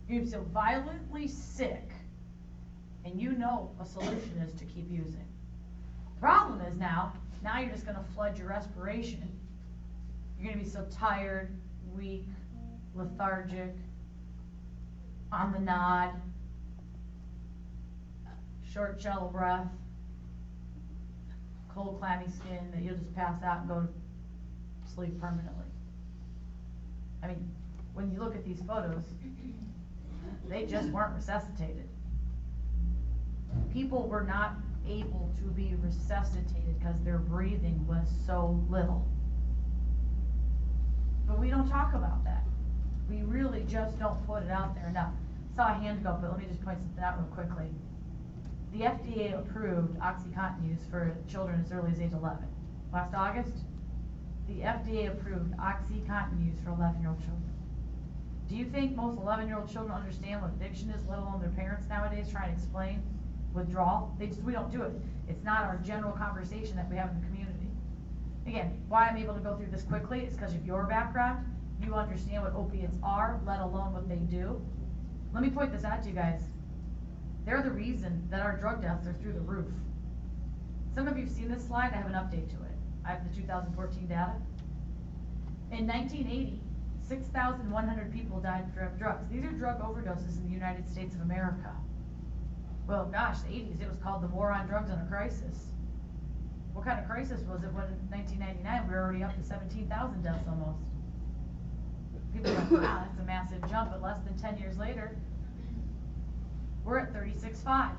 Speaker 1: You're going to feel violently sick. And you know a solution is to keep using. The problem is now you're just going to flood your respiration. You're going to be so tired, weak, lethargic, on the nod, short, shallow breath, cold, clammy skin that you'll just pass out and go to sleep permanently. I mean, when you look at these photos, they just weren't resuscitated. People were not able to be resuscitated because their breathing was so little. But we don't talk about that. We really just don't put it out there enough. Saw a hand go, but let me just point something out real quickly. The FDA approved OxyContin use for children as early as age 11. Last August, the FDA approved OxyContin use for 11-year-old children. Do you think most 11-year-old children understand what addiction is, let alone their parents nowadays trying to explain withdrawal? We don't do it. It's not our general conversation that we have in the community. Again, why I'm able to go through this quickly is because of your background. You understand what opiates are, let alone what they do. Let me point this out to you guys. They're the reason that our drug deaths are through the roof. Some of you have seen this slide. I have an update to it. I have the 2014 data. In 1980, 6,100 people died from drugs. These are drug overdoses in the United States of America. Well, gosh, the 80s, it was called the War on Drugs and a Crisis. What kind of crisis was it when in 1999 we were already up to 17,000 deaths almost? People are like, wow, that's a massive jump, but less than 10 years later, we're at 36.5.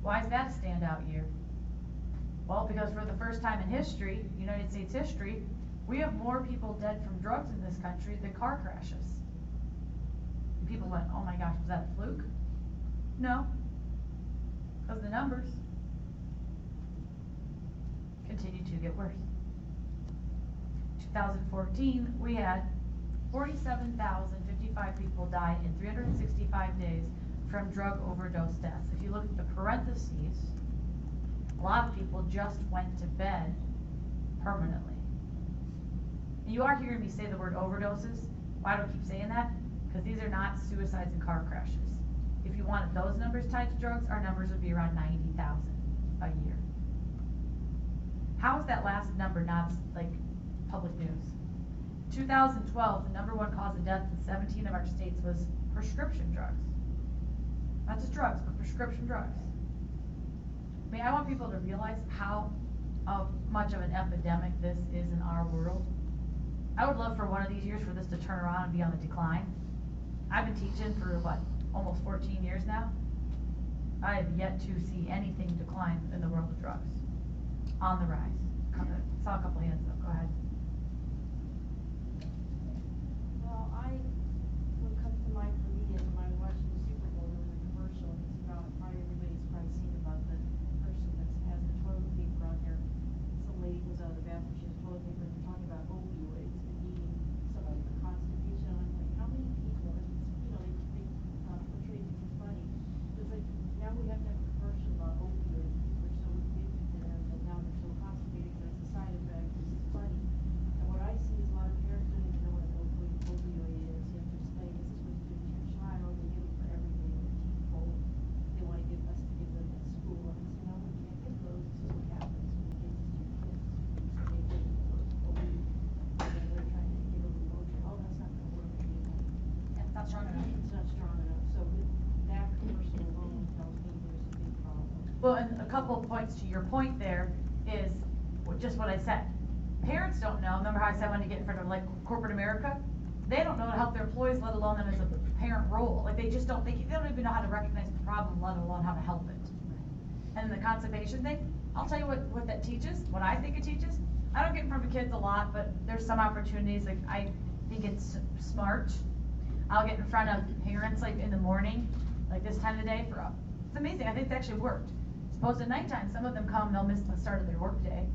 Speaker 1: Why is that a standout year? Well, because for the first time in history, United States history, we have more people dead from drugs in this country than car crashes. And people went, oh my gosh, was that a fluke? No, because the numbers continue to get worse. 2014, we had 47,055 people die in 365 days from drug overdose deaths. If you look at the parentheses, a lot of people just went to bed permanently. And you are hearing me say the word overdoses. Why do I keep saying that? Because these are not suicides and car crashes. If you wanted those numbers tied to drugs, our numbers would be around 90,000 a year. How is that last number not like public news? 2012, the number one cause of death in 17 of our states was prescription drugs. Not just drugs, but prescription drugs. I mean, I want people to realize how much of an epidemic this is in our world. I would love for one of these years for this to turn around and be on the decline. I've been teaching for what, almost 14 years now. I have yet to see anything decline in the world of drugs. On the rise. Saw a couple hands up, go ahead.
Speaker 4: Well, what comes to mind for me is when I was watching the Super Bowl, there was a commercial, it's about, probably everybody's probably seen about the person that has the toilet paper on there. Some lady goes out of the bathroom, she has toilet paper, and they're talking about opioids and needing somebody for constipation. I'm like, how many people, and they portray it too funny. It's like, now we have to have a commercial about opioids, people are so addicted to them, and now they're so constipated because it's a side effect, this is funny. And what I see is a lot of parents don't even know what an opioid is. You have to explain, this is what you do to your child, they give it for everything, they're teetotal. They want to give us to give them at school, and I say, no, we can't give those, this is what happens when you give this to your kids. They give them a weed, and then they're trying to give them a motion, oh, that's not gonna work anymore.
Speaker 1: Yeah, not strong enough.
Speaker 4: It's not strong enough, so that commercial alone tells me there's a big problem.
Speaker 1: Well, and a couple of points to your point there is just what I said. Parents don't know, remember how I said when you get in front of like corporate America? They don't know how to help their employees, let alone them as a parent role. Like they just don't think, they don't even know how to recognize the problem, let alone how to help it. And the constipation thing, I'll tell you what that teaches, what I think it teaches. I don't get in front of kids a lot, but there's some opportunities, like I think it's smart. I'll get in front of parents like in the morning, like this time of the day it's amazing, I think it actually worked. Suppose at nighttime, some of them come, they'll miss the start of their work day,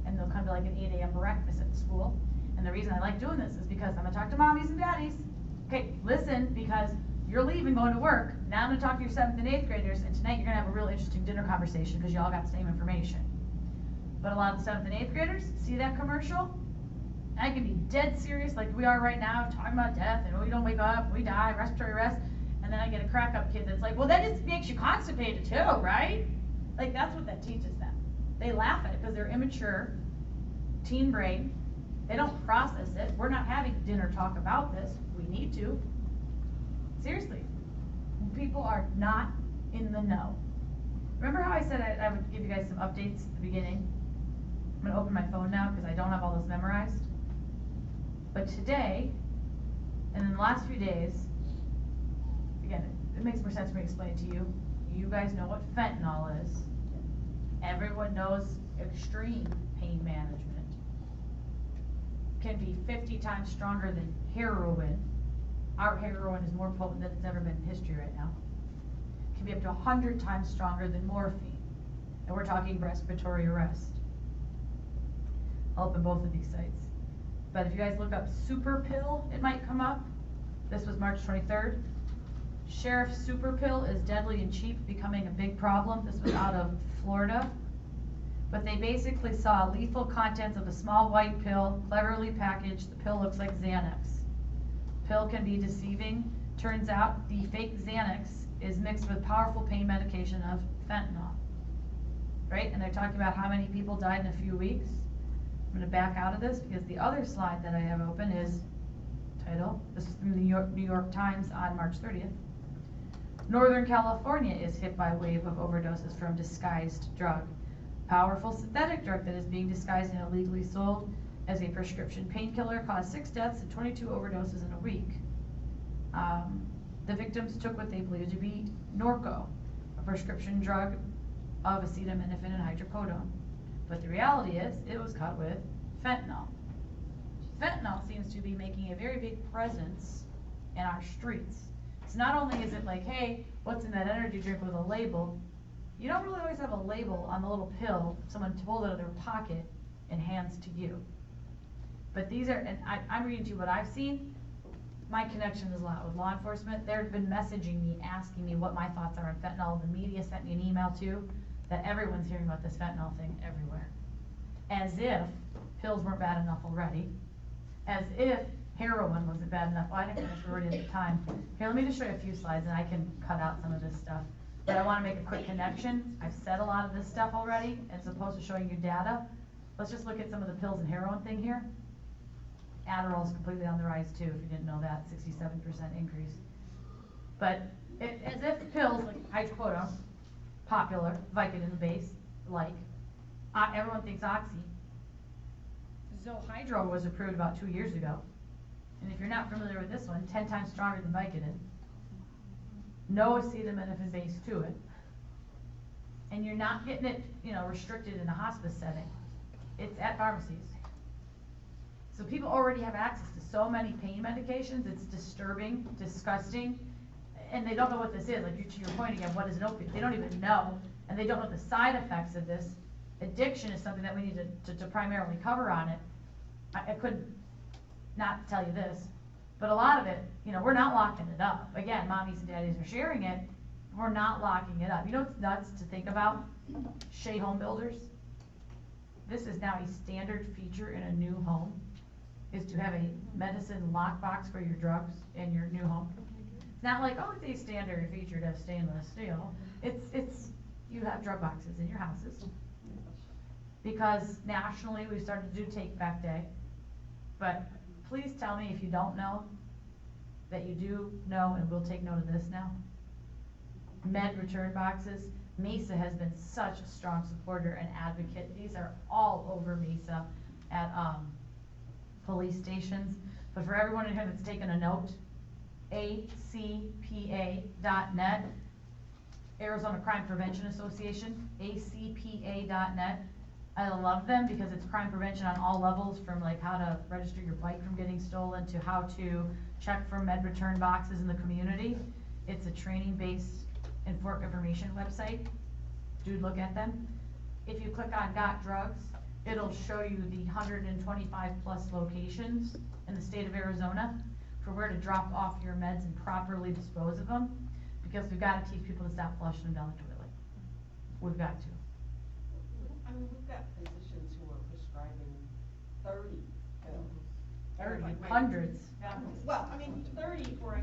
Speaker 1: and they'll come to like an 8 a.m. breakfast at the school. And the reason I like doing this is because I'm gonna talk to mommies and daddies. Okay, listen, because you're leaving, going to work. Now I'm gonna talk to your 7th and 8th graders, and tonight you're gonna have a real interesting dinner conversation because you all got the same information. But a lot of the 7th and 8th graders see that commercial, I can be dead serious like we are right now, talking about death, and we don't wake up, we die, respiratory arrest, and then I get a crack up kid that's like, well, that just makes you constipated too, right? Like that's what that teaches them. They laugh at it because they're immature, teen brain. They don't process it. We're not having dinner talk about this. We need to. Seriously. People are not in the know. Remember how I said I would give you guys some updates at the beginning? I'm going to open my phone now because I don't have all those memorized. But today, and in the last few days, again, it makes more sense for me to explain it to you. You guys know what fentanyl is. Everyone knows extreme pain management can be 50 times stronger than heroin our heroin is more potent than it's ever been in history right now. It can be up to 100 times stronger than morphine. And we're talking respiratory arrest. I'll open both of these sites. But if you guys look up super pill, it might come up. This was March 23rd. Sheriff super pill is deadly and cheap, becoming a big problem. This was out of Florida. But they basically saw lethal contents of a small white pill, cleverly packaged. The pill looks like Xanax. Pill can be deceiving. Turns out the fake Xanax is mixed with powerful pain medication of fentanyl. Right? And they're talking about how many people died in a few weeks. I'm going to back out of this because the other slide that I have open is title. This is from the New York Times on March 30th. Northern California is hit by a wave of overdoses from disguised drug. Powerful synthetic drug that is being disguised and illegally sold as a prescription painkiller caused 6 deaths and 22 overdoses in a week. The victims took what they believed to be Norco, a prescription drug of acetaminophen and hydrocodone. But the reality is, it was cut with fentanyl. Fentanyl seems to be making a very big presence in our streets. So not only is it like, hey, what's in that energy drink with a label, you don't really always have a label on the little pill someone pulls out of their pocket and hands to you. But these are, and I'm reading to you what I've seen. My connection is a lot with law enforcement. They've been messaging me, asking me what my thoughts are on fentanyl. The media sent me an email too, that everyone's hearing about this fentanyl thing everywhere. As if pills weren't bad enough already. As if heroin wasn't bad enough. Well, I didn't finish already at the time. Here, let me just show you a few slides and I can cut out some of this stuff. But I want to make a quick connection. I've said a lot of this stuff already as opposed to showing you data. Let's just look at some of the pills and heroin thing here. Adderall is completely on the rise too, if you didn't know that, 67% increase. But as if pills like hydrocodone, popular, Vicodin base, like, everyone thinks Oxy. Zohydro was approved about 2 years ago. And if you're not familiar with this one, 10 times stronger than Vicodin. No acetaminophen base to it. And you're not getting it, restricted in a hospice setting. It's at pharmacies. So people already have access to so many pain medications. It's disturbing, disgusting, and they don't know what this is. Like to your point again, what is an opiate? They don't even know, and they don't know the side effects of this. Addiction is something that we need to primarily cover on it. I couldn't not tell you this, but a lot of it, we're not locking it up. Again, mommies and daddies are sharing it. We're not locking it up. You know what's nuts to think about? Shea Home Builders. This is now a standard feature in a new home, is to have a medicine lockbox for your drugs in your new home. It's not like, oh, it's a standard feature to have stainless steel. It's you have drug boxes in your houses. Because nationally we've started to do Take Back Day. But please tell me if you don't know that you do know, and we'll take note of this now. Med return boxes. Mesa has been such a strong supporter and advocate. These are all over Mesa at police stations. But for everyone in here that's taken a note, acpa.net, Arizona Crime Prevention Association, acpa.net. I love them because it's crime prevention on all levels, from like how to register your bike from getting stolen to how to check for med return boxes in the community. It's a training-based information website. Do look at them. If you click on Got Drugs, it'll show you the 125 plus locations in the state of Arizona for where to drop off your meds and properly dispose of them, because we've got to teach people to stop flushing them down the toilet. We've got to.
Speaker 3: I mean, we've got physicians who are prescribing 30 pills.
Speaker 1: 30,
Speaker 3: Like,
Speaker 1: hundreds.
Speaker 3: Well, I mean, 30 for a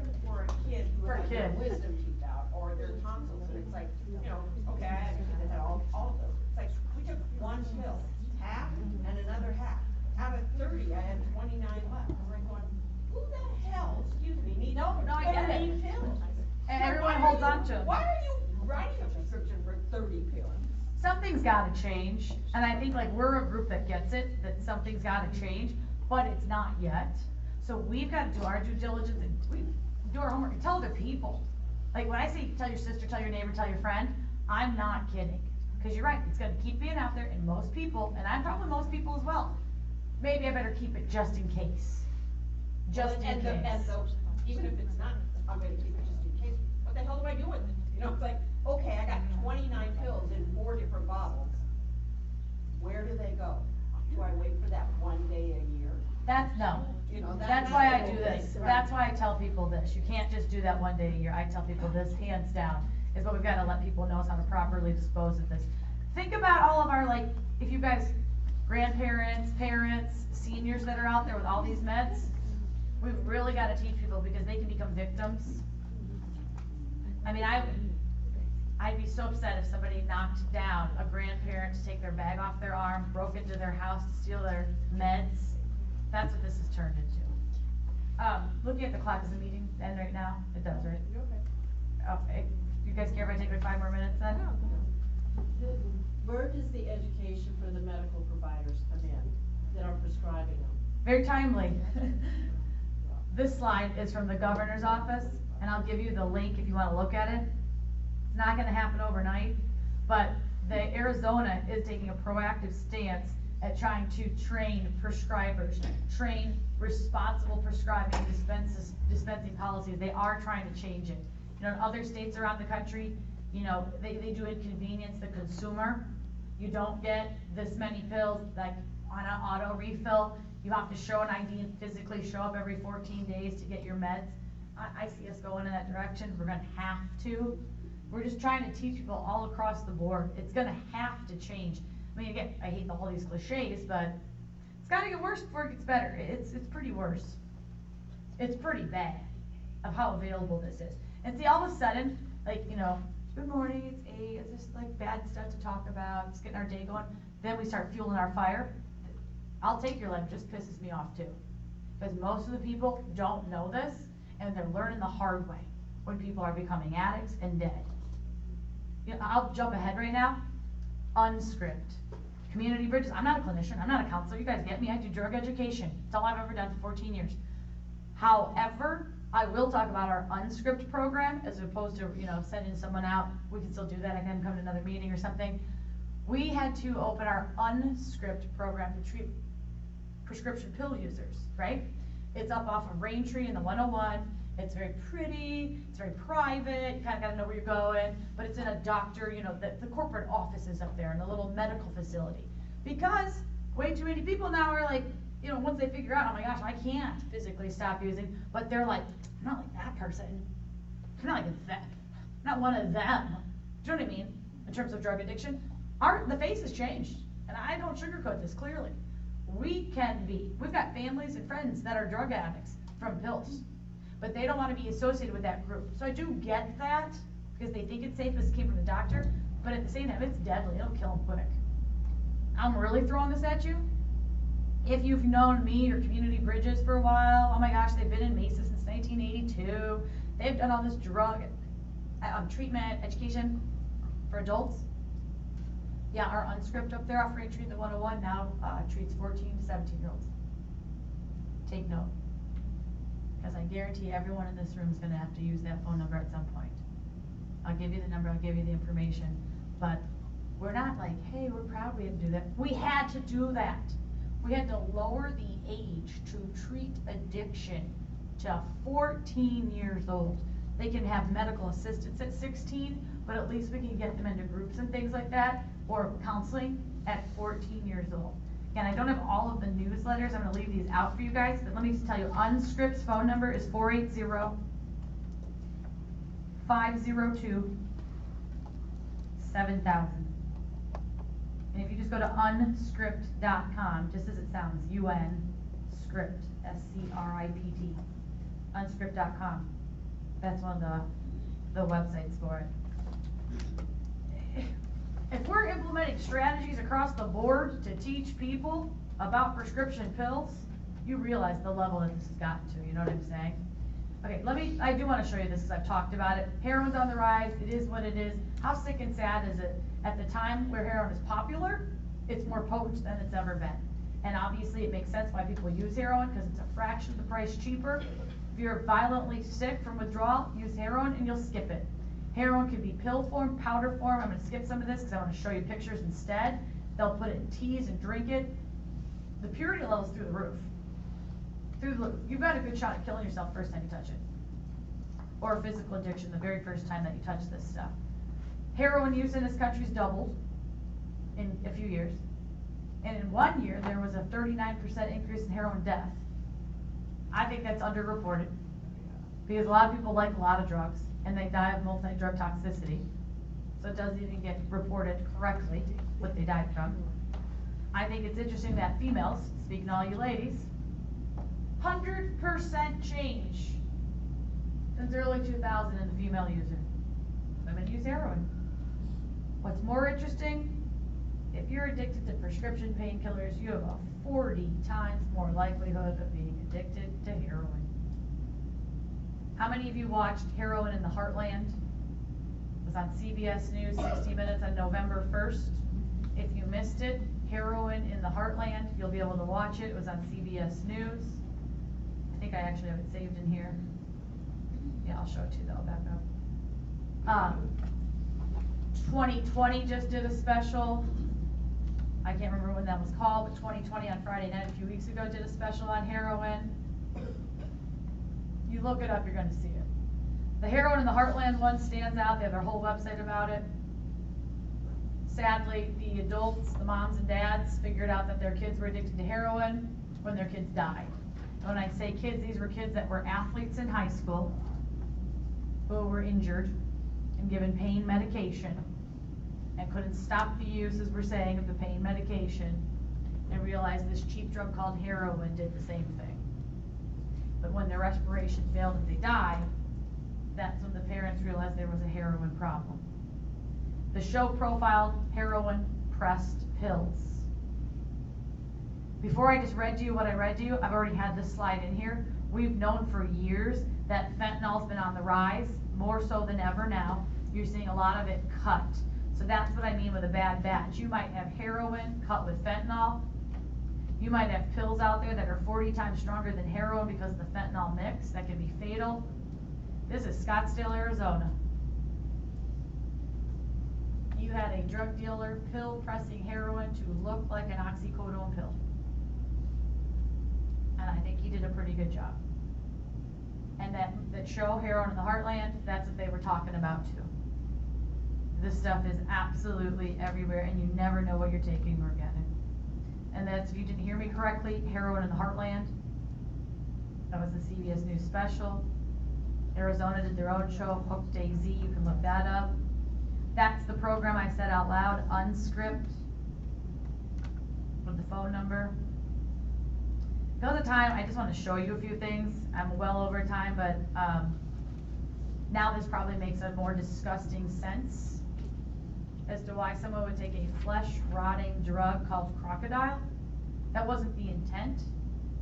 Speaker 3: kid who
Speaker 1: For a
Speaker 3: has their
Speaker 1: kid.
Speaker 3: wisdom teeth out or their tonsils, and it's like, okay, I understand that all of those. It's like, we took one pill, half and another half. Out of 30, I had 29 left. I'm like going, who the hell, excuse me, needs
Speaker 1: No, I get it.
Speaker 3: 30 pills?
Speaker 1: And
Speaker 3: So
Speaker 1: everyone
Speaker 3: why
Speaker 1: holds
Speaker 3: are you-
Speaker 1: on to 'em.
Speaker 3: Why are you writing a prescription for 30 pills?
Speaker 1: Something's got to change, and I think like we're a group that gets it, that something's got to change, but it's not yet. So we've got to do our due diligence and we do our homework and tell other people. Like when I say tell your sister, tell your neighbor, tell your friend, I'm not kidding. Because you're right, it's going to keep being out there, and most people, and I'm probably most people as well, maybe I better keep it just in case. Just in case.
Speaker 3: And even if it's not, I'm gonna keep it just in case, what the hell do I do with it? You know, it's like, okay, I got 29 pills in 4 different bottles. Where do they go? Do I wait for that one day a year?
Speaker 1: No.
Speaker 3: You know,
Speaker 1: That's why I do this. That's why I tell people this. You can't just do that one day a year. I tell people this, hands down, is what we've got to let people know is how to properly dispose of this. Think about all of our, like, if you guys, grandparents, parents, seniors that are out there with all these meds, we've really got to teach people because they can become victims. I mean, I'd be so upset if somebody knocked down a grandparent to take their bag off their arm, broke into their house to steal their meds. That's what this has turned into. Looking at the clock, is the meeting end right now? It does, right? Okay. You guys care if I take like 5 more minutes then?
Speaker 5: Where does the education for the medical providers come in that are prescribing them?
Speaker 1: Very timely. This slide is from the governor's office, and I'll give you the link if you want to look at it. It's not going to happen overnight, but the Arizona is taking a proactive stance at trying to train prescribers, train responsible prescribing dispensing policies. They are trying to change it. You know, in other states around the country, you know, they do inconvenience the consumer. You don't get this many pills, like on an auto refill. You have to show an ID and physically show up every 14 days to get your meds. I see us going in that direction. We're gonna have to. We're just trying to teach people all across the board. It's gonna have to change. I mean, again, I hate all these cliches, but it's gotta get worse before it gets better. It's pretty worse. It's pretty bad of how available this is. And see, all of a sudden, like, you know, good morning, it's 8, it's just like bad stuff to talk about, just getting our day going. Then we start fueling our fire. I'll take your leg, just pisses me off too. Because most of the people don't know this, and they're learning the hard way when people are becoming addicts and dead. You know, I'll jump ahead right now. Unscript. Community bridges. I'm not a clinician, I'm not a counselor, you guys get me, I do drug education. It's all I've ever done for 14 years. However, I will talk about our unscript program as opposed to, you know, sending someone out. We can still do that, I can come to another meeting or something. We had to open our unscript program to treat prescription pill users, right? It's up off of Raintree in the 101. It's very pretty, it's very private, you kinda gotta know where you're going, but it's in a doctor, you know, the corporate office is up there in a little medical facility. Because way too many people now are like, you know, once they figure out, oh my gosh, I can't physically stop using, but they're like, I'm not like that person. I'm not like that. I'm not one of them. Do you know what I mean? In terms of drug addiction, the face has changed, and I don't sugarcoat this clearly. We've got families and friends that are drug addicts from pills, but they don't want to be associated with that group. So I do get that, because they think it's safe because it came from the doctor, but at the same time, it's deadly, it'll kill them quick. I'm really throwing this at you. If you've known me or Community Bridges for a while, oh my gosh, they've been in Mesa since 1982. They've done all this drug treatment, education for adults. Yeah, our unscript up there offering treat the 101 now treats 14 to 17-year-olds. Take note, because I guarantee everyone in this room is going to have to use that phone number at some point. I'll give you the number, I'll give you the information, but we're not like, hey, we're proud we had to do that. We had to do that. We had to lower the age to treat addiction to 14 years old. They can have medical assistance at 16, but at least we can get them into groups and things like that, or counseling at 14 years old. Again, I don't have all of the newsletters, I'm gonna leave these out for you guys, but let me just tell you, Unscript's phone number is 480-502-7000. And if you just go to unscript.com, just as it sounds, unscript, S-C-R-I-P-T, unscript.com. That's one of the websites for it. If we're implementing strategies across the board to teach people about prescription pills, you realize the level that this has gotten to, you know what I'm saying? Okay, I do want to show you this because I've talked about it. Heroin's on the rise, it is what it is. How sick and sad is it? At the time where heroin is popular, it's more potent than it's ever been. And obviously it makes sense why people use heroin, because it's a fraction of the price cheaper. If you're violently sick from withdrawal, use heroin and you'll skip it. Heroin can be pill form, powder form. I'm going to skip some of this because I want to show you pictures instead. They'll put it in teas and drink it. The purity level's through the roof. Through the roof. You've got a good shot at killing yourself first time you touch it. or physical addiction the very first time that you touch this stuff. Heroin use in this country's doubled in a few years. And in 1 year, there was a 39% increase in heroin death. I think that's underreported. Because a lot of people like a lot of drugs, and they die of multi-drug toxicity. So it doesn't even get reported correctly what they died from. I think it's interesting that females, speaking to all you ladies, 100% change since early 2000 in the female user. Women use heroin. What's more interesting, if you're addicted to prescription painkillers, you have a 40 times more likelihood of being addicted to heroin. How many of you watched Heroin in the Heartland? It was on CBS News, 60 Minutes on November 1st. If you missed it, Heroin in the Heartland, you'll be able to watch it. It was on CBS News. I think I actually have it saved in here. Yeah, I'll show it to you though, back up. 2020 just did a special. I can't remember when that was called, but 2020 on Friday night a few weeks ago did a special on heroin. You look it up, you're gonna see it. The Heroin in the Heartland one stands out. They have their whole website about it. Sadly, the adults, the moms and dads, figured out that their kids were addicted to heroin when their kids died. And when I say kids, these were kids that were athletes in high school who were injured and given pain medication and couldn't stop the use, as we're saying, of the pain medication, and realized this cheap drug called heroin did the same thing. But when their respiration failed and they died, that's when the parents realized there was a heroin problem. The show profiled heroin pressed pills. Before I just read to you what I read to you, I've already had this slide in here. We've known for years that fentanyl's been on the rise, more so than ever now. You're seeing a lot of it cut. So that's what I mean with a bad batch. You might have heroin cut with fentanyl. You might have pills out there that are 40 times stronger than heroin because of the fentanyl mix. That can be fatal. This is Scottsdale, Arizona. You had a drug dealer pill pressing heroin to look like an oxycodone pill. And I think he did a pretty good job. And that show, Heroin in the Heartland, that's what they were talking about too. This stuff is absolutely everywhere, and you never know what you're taking or getting. And that's, if you didn't hear me correctly, Heroin in the Heartland. That was the CBS News special. Arizona did their own show, Hooked AZ, you can look that up. That's the program I said out loud, unscript, with the phone number. Because of time, I just want to show you a few things. I'm well over time, but now this probably makes a more disgusting sense as to why someone would take a flesh-rotting drug called crocodile. That wasn't the intent.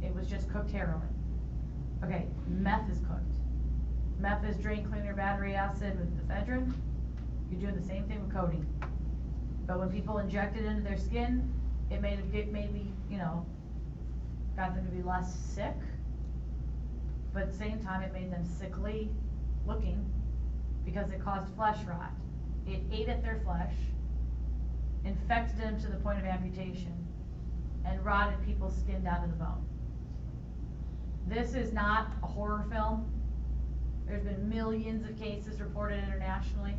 Speaker 1: It was just cooked heroin. Okay, meth is cooked. Meth is drain cleaner battery acid with ephedrine. You're doing the same thing with codeine. But when people inject it into their skin, it maybe, you know, got them to be less sick. But at the same time, it made them sickly looking because it caused flesh rot. It ate at their flesh, infected them to the point of amputation, and rotted people's skin down to the bone. This is not a horror film. There's been millions of cases reported internationally.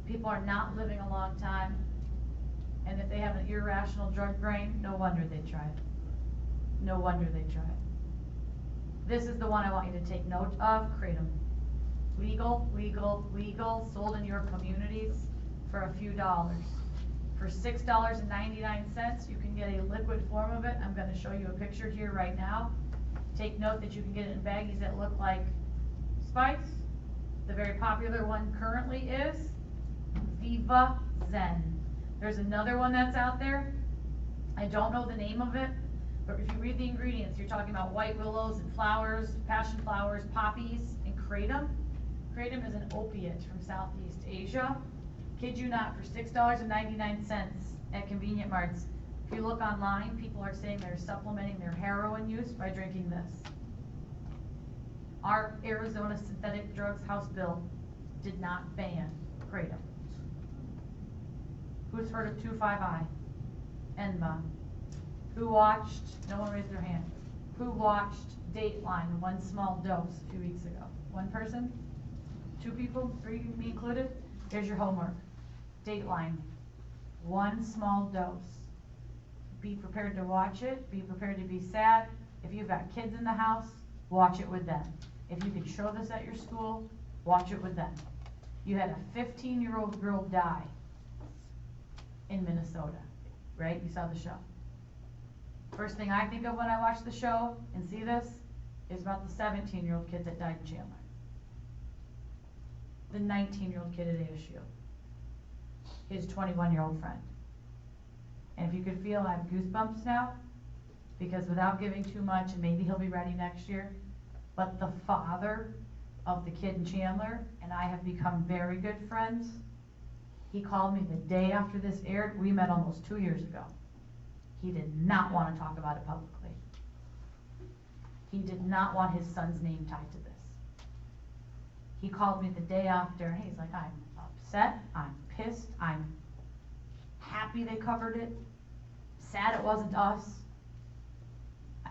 Speaker 1: People are not living a long time. And if they have an irrational drug brain, no wonder they tried. No wonder they tried. This is the one I want you to take note of. Kratom. Legal, legal, legal, sold in your communities for a few dollars. For $6.99, you can get a liquid form of it. I'm going to show you a picture here right now. Take note that you can get it in baggies that look like Spice. The very popular one currently is Viva Zen. There's another one that's out there. I don't know the name of it, but if you read the ingredients, you're talking about white willows and flowers, passion flowers, poppies, and kratom. Kratom is an opiate from Southeast Asia. Kid you not, for $6.99 at convenient marts. If you look online, people are saying they're supplementing their heroin use by drinking this. Our Arizona Synthetic Drugs House bill did not ban kratom. Who's heard of 2,5-I? N-bomb. Who watched, no one raised their hand, who watched Dateline, One Small Dose, a few weeks ago? One person? 2 people, 3, me included, here's your homework. Dateline, 1 small dose. Be prepared to watch it, be prepared to be sad. If you've got kids in the house, watch it with them. If you can show this at your school, watch it with them. You had a 15-year-old girl die in Minnesota, right? You saw the show. First thing I think of when I watch the show and see this is about the 17-year-old kid that died in Chandler. The 19-year-old kid at ASU. His 21-year-old friend. And if you could feel, I have goosebumps now, because without giving too much, and maybe he'll be ready next year, but the father of the kid in Chandler and I have become very good friends. He called me the day after this aired. We met almost 2 years ago. He did not want to talk about it publicly. He did not want his son's name tied to this. He called me the day after, and he's like, I'm upset, I'm pissed, I'm happy they covered it, sad it wasn't us.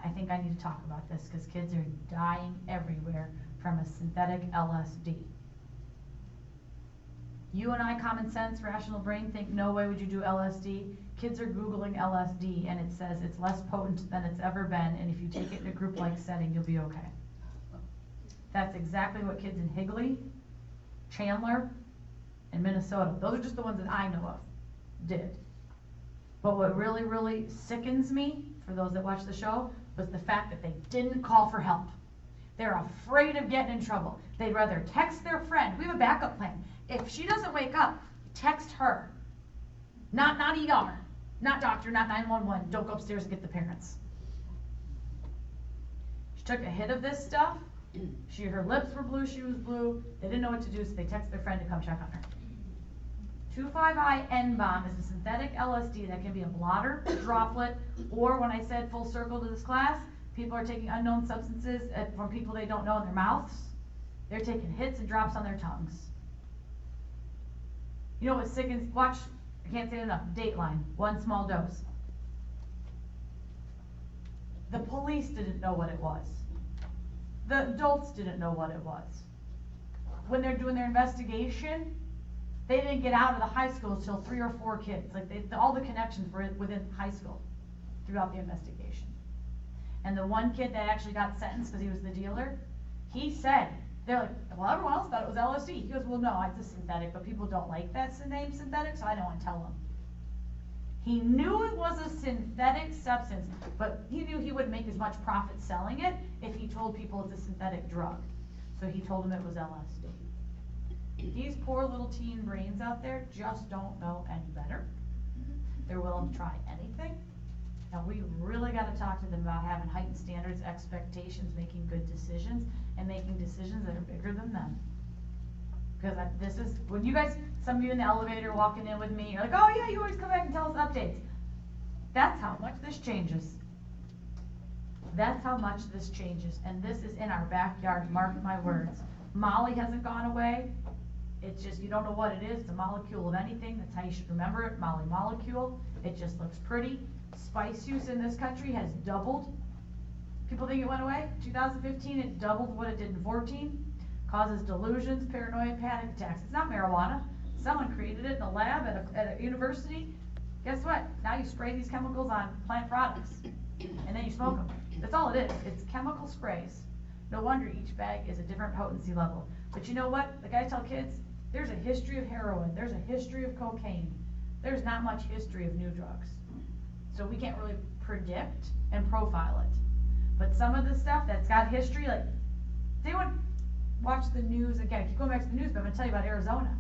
Speaker 1: I think I need to talk about this because kids are dying everywhere from a synthetic LSD. You and I, common sense, rational brain, think no way would you do LSD. Kids are Googling LSD and it says it's less potent than it's ever been, and if you take it in a group-like setting, you'll be okay. That's exactly what kids in Higley, Chandler, and Minnesota, those are just the ones that I know of, did. But what really, really sickens me, for those that watch the show, was the fact that they didn't call for help. They're afraid of getting in trouble. They'd rather text their friend. We have a backup plan. If she doesn't wake up, text her. Not ER, not doctor, not 911. Don't go upstairs and get the parents. She took a hit of this stuff. Her lips were blue, she was blue. They didn't know what to do, so they texted their friend to come check on her. 2,5-N-bomb is a synthetic LSD that can be a blotter, droplet, or when I said full circle to this class, people are taking unknown substances from people they don't know in their mouths. They're taking hits and drops on their tongues. You know what sickens? Watch, I can't say it enough, Dateline, 1 small dose. The police didn't know what it was. The adults didn't know what it was. When they're doing their investigation, they didn't get out of the high school until 3 or 4 kids. Like all the connections were within high school throughout the investigation. And the one kid that actually got sentenced because he was the dealer, he said, they're like, well, everyone else thought it was LSD. He goes, well, no, it's a synthetic, but people don't like that name synthetic, so I don't want to tell them. He knew it was a synthetic substance, but he knew he wouldn't make as much profit selling it if he told people it's a synthetic drug. So he told them it was LSD. These poor little teen brains out there just don't know any better. They're willing to try anything. And we really got to talk to them about having heightened standards, expectations, making good decisions, and making decisions that are bigger than them. Because this is, when you guys, some of you in the elevator walking in with me, you're like, oh yeah, you always come back and tell us updates. That's how much this changes. That's how much this changes. And this is in our backyard, mark my words. Molly hasn't gone away. It's just, you don't know what it is. It's a molecule of anything. That's how you should remember it, Molly molecule. It just looks pretty. Spice use in this country has doubled. People think it went away. 2015, it doubled what it did in 14. Causes delusions, paranoia, panic attacks. It's not marijuana. Someone created it in a lab at a university. Guess what? Now you spray these chemicals on plant products, and then you smoke them. That's all it is. It's chemical sprays. No wonder each bag is a different potency level. But you know what? Like I tell kids, there's a history of heroin. There's a history of cocaine. There's not much history of new drugs. So we can't really predict and profile it. But some of the stuff that's got history, like, they would watch the news, again, I keep going back to the news, but I'm going to tell you about Arizona.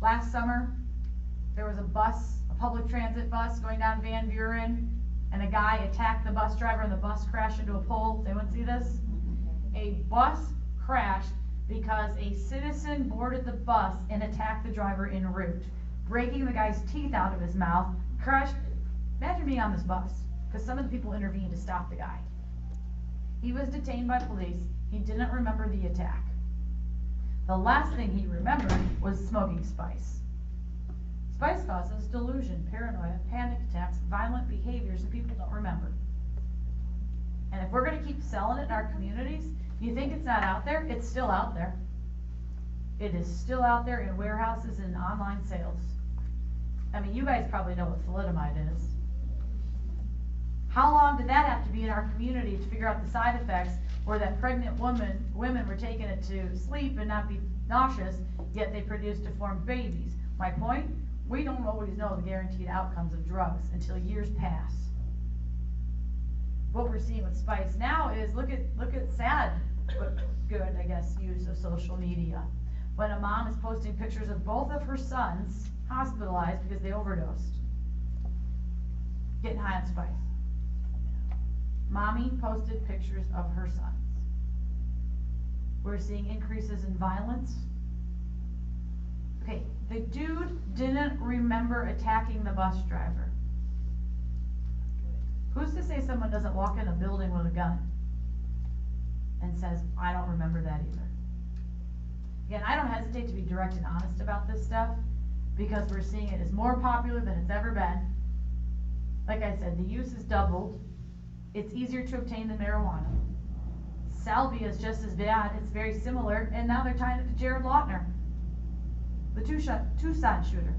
Speaker 1: Last summer, there was a bus, a public transit bus going down Van Buren, and a guy attacked the bus driver and the bus crashed into a pole. Does anyone see this? A bus crashed because a citizen boarded the bus and attacked the driver en route, breaking the guy's teeth out of his mouth, crashed. Imagine being on this bus, because some of the people intervened to stop the guy. He was detained by police. He didn't remember the attack. The last thing he remembered was smoking spice. Spice causes delusion, paranoia, panic attacks, violent behaviors that people don't remember. And if we're going to keep selling it in our communities, you think it's not out there? It's still out there. It is still out there in warehouses and online sales. I mean, you guys probably know what thalidomide is. How long did that have to be in our community to figure out the side effects, or that pregnant women were taking it to sleep and not be nauseous, yet they produce deformed babies? My point, we don't always know the guaranteed outcomes of drugs until years pass. What we're seeing with Spice now is, look at sad, but good, I guess, use of social media. When a mom is posting pictures of both of her sons hospitalized because they overdosed, getting high on Spice. Mommy posted pictures of her sons. We're seeing increases in violence. Okay, the dude didn't remember attacking the bus driver. Who's to say someone doesn't walk in a building with a gun and says, I don't remember that either? Again, I don't hesitate to be direct and honest about this stuff, because we're seeing it as more popular than it's ever been. Like I said, the use is doubled. It's easier to obtain than marijuana. Salvia is just as bad, it's very similar, and now they're tying it to Jared Lautner, the Tucson shooter.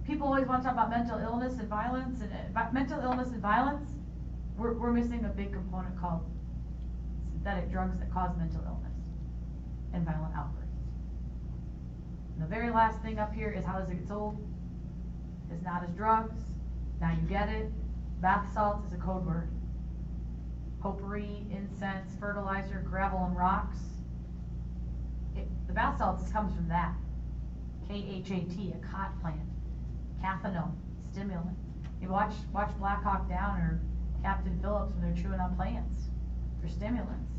Speaker 1: People always want to talk about mental illness and violence, we're missing a big component called synthetic drugs that cause mental illness and violent outbursts. And the very last thing up here is, how does it get sold? It's not as drugs. Now you get it. Bath salts is a code word. Potpourri, incense, fertilizer, gravel, and rocks. The bath salts comes from that. KHAT, a khat plant. Cathinone, stimulant. You watch Black Hawk Down or Captain Phillips when they're chewing on plants for stimulants.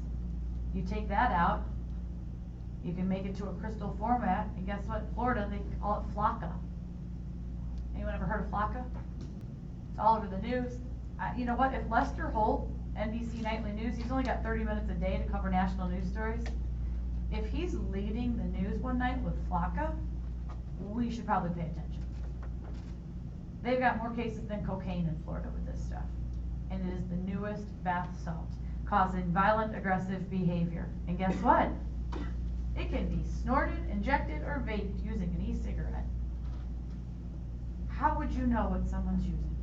Speaker 1: You take that out, you can make it to a crystal format, and guess what? In Florida, they call it flocka. Anyone ever heard of flocka? It's all over the news. You know what? If Lester Holt, NBC Nightly News, he's only got 30 minutes a day to cover national news stories. If he's leading the news one night with flocka, we should probably pay attention. They've got more cases than cocaine in Florida with this stuff. And it is the newest bath salt, causing violent, aggressive behavior. And guess what? It can be snorted, injected, or vaped using an e-cigarette. How would you know what someone's using?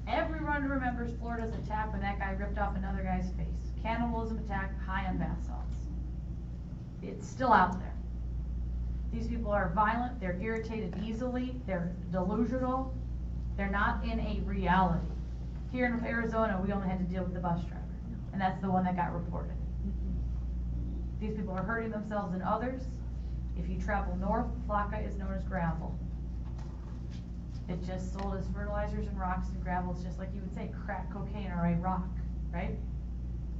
Speaker 1: Everyone remembers Florida's attack when that guy ripped off another guy's face. Cannibalism attack high on bath salts. It's still out there. These people are violent, they're irritated easily, they're delusional, they're not in a reality. Here in Arizona, we only had to deal with the bus driver, and that's the one that got reported. These people are hurting themselves and others. If you travel north, flocka is known as gravel. It's just sold as fertilizers and rocks and gravels, just like you would say crack cocaine or a rock, right?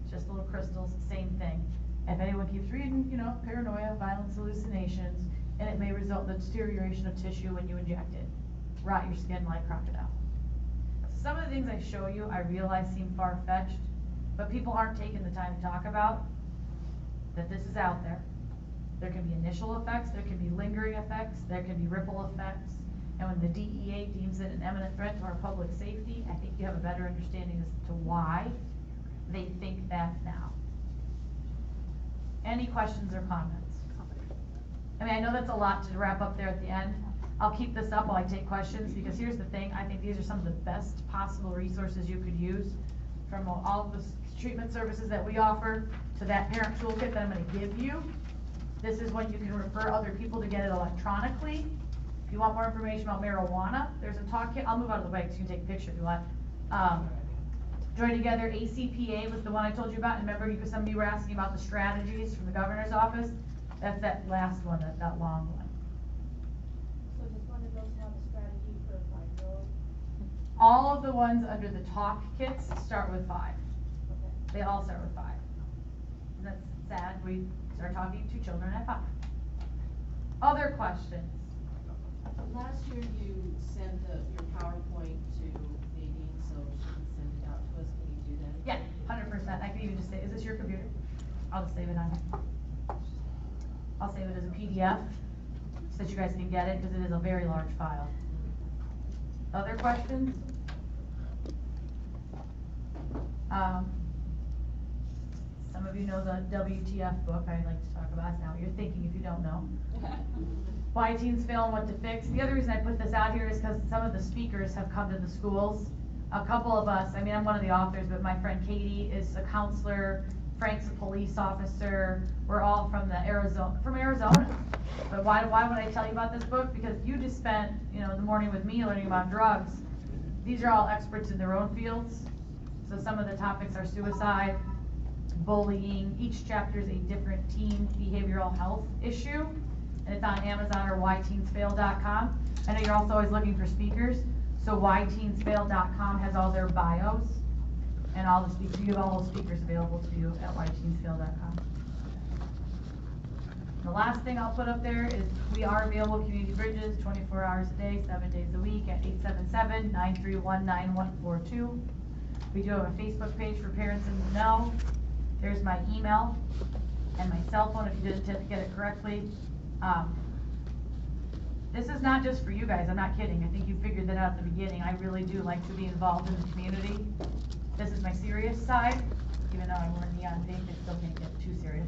Speaker 1: Just little crystals, same thing. If anyone keeps reading, paranoia, violence, hallucinations, and it may result in the deterioration of tissue when you inject it. Rot your skin like crocodile. Some of the things I show you, I realize seem far-fetched, but people aren't taking the time to talk about that this is out there. There can be initial effects, there can be lingering effects, there can be ripple effects, and when the DEA deems it an imminent threat to our public safety, I think you have a better understanding as to why they think that now. Any questions or comments? I mean, I know that's a lot to wrap up there at the end. I'll keep this up while I take questions, because here's the thing, I think these are some of the best possible resources you could use, from all of the treatment services that we offer to that parent toolkit that I'm going to give you. This is when you can refer other people to get it electronically. If you want more information about marijuana, there's a talk kit. I'll move out of the way because you can take a picture if you want. Join Together ACPA was the one I told you about. And remember, some of you were asking about the strategies from the governor's office. That's that last one, that long one.
Speaker 4: So does one of those have a strategy for a 5-year-old?
Speaker 1: All of the ones under the talk kits start with 5.
Speaker 4: Okay.
Speaker 1: They all start with 5. And that's sad. We start talking to children at 5. Other questions?
Speaker 5: Last year you sent your PowerPoint to Nadine, so she can send it out to us. Can you do that?
Speaker 1: Yeah, 100%. I can even just say, is this your computer? I'll just save it on here. I'll save it as a PDF so that you guys can get it, because it is a very large file. Other questions? Some of you know the WTF book I like to talk about. It's not what you're thinking if you don't know. Why teens fail and what to fix. The other reason I put this out here is because some of the speakers have come to the schools. A couple of us, I mean, I'm one of the authors, but my friend Katie is a counselor, Frank's a police officer. We're all from Arizona. But why would I tell you about this book? Because you just spent, the morning with me learning about drugs. These are all experts in their own fields. So some of the topics are suicide, bullying. Each chapter is a different teen behavioral health issue. And it's on Amazon or whyteensfail.com. I know you're also always looking for speakers. So whyteensfail.com has all their bios and all the speakers. You have all those speakers available to you at whyteensfail.com. The last thing I'll put up there is we are available Community Bridges 24 hours a day, 7 days a week at 877-931-9142. We do have a Facebook page for parents in the know. There's my email and my cell phone if you didn't get it correctly. This is not just for you guys, I'm not kidding. I think you figured that out at the beginning. I really do like to be involved in the community. This is my serious side, even though I wore neon pink, I still can't get too serious.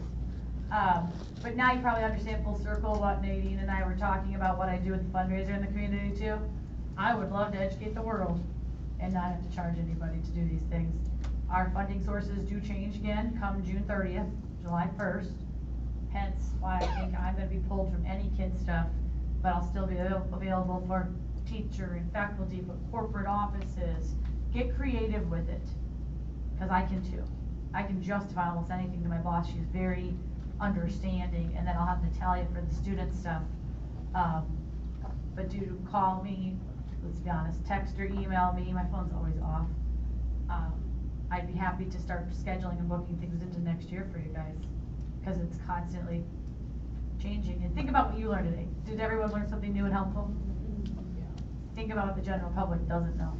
Speaker 1: But now you probably understand full circle what Nadine and I were talking about, what I do with the fundraiser in the community too. I would love to educate the world and not have to charge anybody to do these things. Our funding sources do change again come June 30th, July 1st. Hence why I think I'm going to be pulled from any kid stuff, but I'll still be available for teacher and faculty, but corporate offices. Get creative with it, because I can too. I can justify almost anything to my boss. She's very understanding, and then I'll have to tell you for the student stuff. But do call me, let's be honest, text or email me. My phone's always off. I'd be happy to start scheduling and booking things into next year for you guys, because it's constantly changing. And think about what you learned today. Did everyone learn something new and helpful? Think about what the general public doesn't know.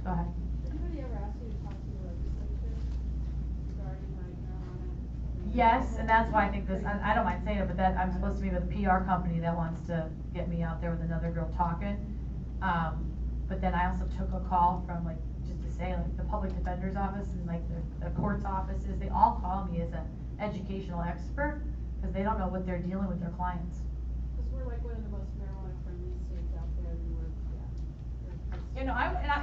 Speaker 1: Go ahead.
Speaker 4: Anybody ever ask you to talk to the legislature regarding like marijuana?
Speaker 1: Yes, and that's why I think this, I don't mind saying it, but that I'm supposed to be with a PR company that wants to get me out there with another girl talking. But then I also took a call from just to say the public defender's office and the court's offices, they all call me as an educational expert because they don't know what they're dealing with their clients.
Speaker 4: Because we're like one of the most marijuana friendly states out there, and we're,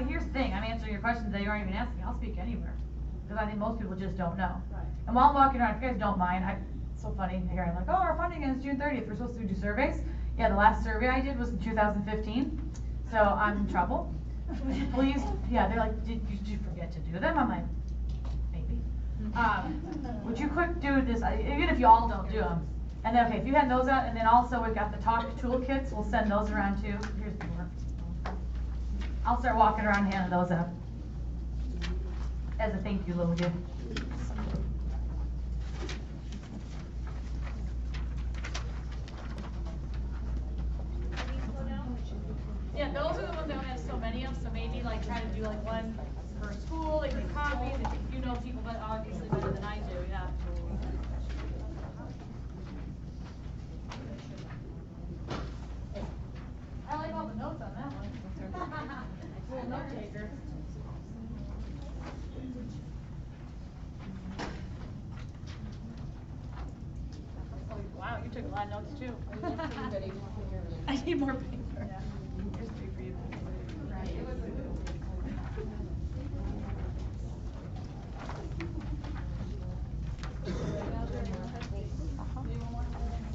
Speaker 1: Here's the thing, I'm answering your questions that you aren't even asking. I'll speak anywhere. Because I think most people just don't know.
Speaker 4: Right.
Speaker 1: And while I'm walking around, if you guys don't mind, it's so funny here, I'm like, oh, our funding is June 30th, we're supposed to do surveys. Yeah, the last survey I did was in 2015, so I'm in trouble. Would you please, yeah, they're like, did you forget to do them? I'm like, maybe. Would you quick do this, even if you all don't do them. And then, okay, if you had those out, and then also we've got the talk toolkits, we'll send those around too. Here's more. I'll start walking around handing those out as a thank you little gift. Yeah, those are the ones that don't have so many of, so maybe try to do one per school, make copies, if you know people, but obviously better than I do, yeah. I like all the notes on that one. Cool note taker. Wow, you took a lot of notes too. I need more paper. Yeah. Here's three for you.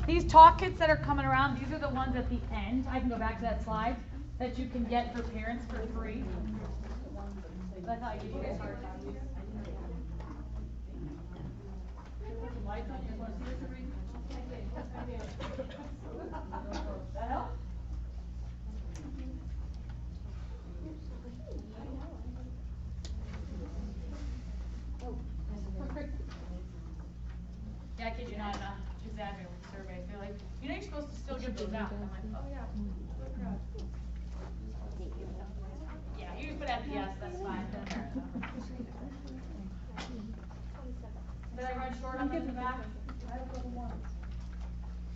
Speaker 1: These talk kits that are coming around, these are the ones at the end. I can go back to that slide that you can get for parents for free. That's how I give you guys hard copies. That help? Yeah, I kid you not, exaggerating with the surveys. They're like, you're supposed to still give those out. I'm like, oh yeah. Yeah, you can put at the yes, that's fine. Did I run short on those in the back? I have a couple more.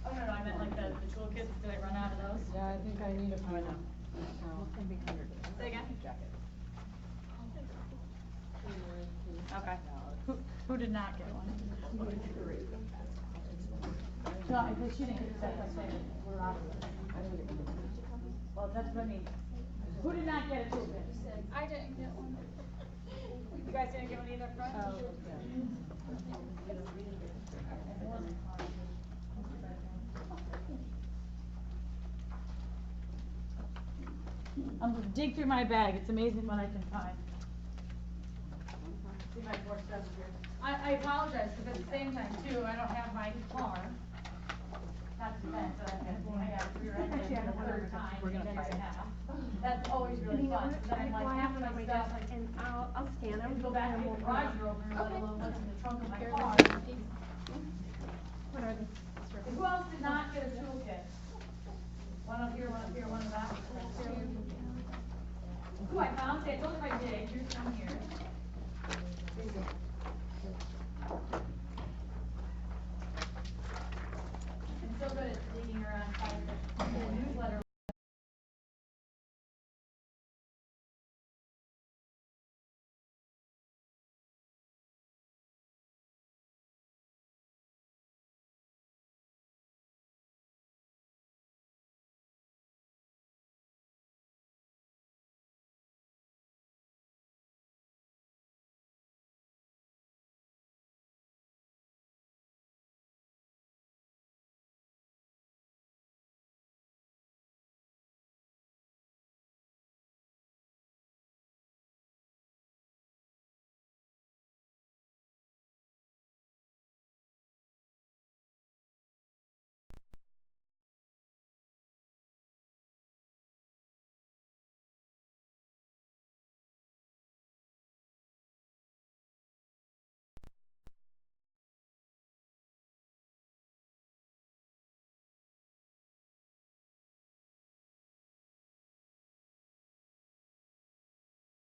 Speaker 1: Oh, no, I meant the toolkits. Did I run out of those?
Speaker 2: Yeah, I think I need a few.
Speaker 1: Say again? Okay. Who did not get one? No, because she didn't get that, that's why we're out of it. Well, that's what I mean. Who did not get a toolkit?
Speaker 2: I didn't get one.
Speaker 1: You guys didn't get one either, front? I'm gonna dig through my bag, it's amazing what I can find. See my poor stuff here. I apologize, because at the same time too, I don't have my car. Not to vent, but I got a rear end for the third time in a year and a half. That's always really fun, so then I'm like, half my stuff, like,
Speaker 2: And I'll scan
Speaker 1: I
Speaker 2: them.
Speaker 1: go back to the garage door opener, let
Speaker 2: Okay.
Speaker 1: alone what's in the trunk of my car.
Speaker 2: What are these?
Speaker 1: Who else did not get a toolkit? One up here, one up here, one in the back. Who I found, say, I told you if I did, here's some here. I'm so good at digging around 5:30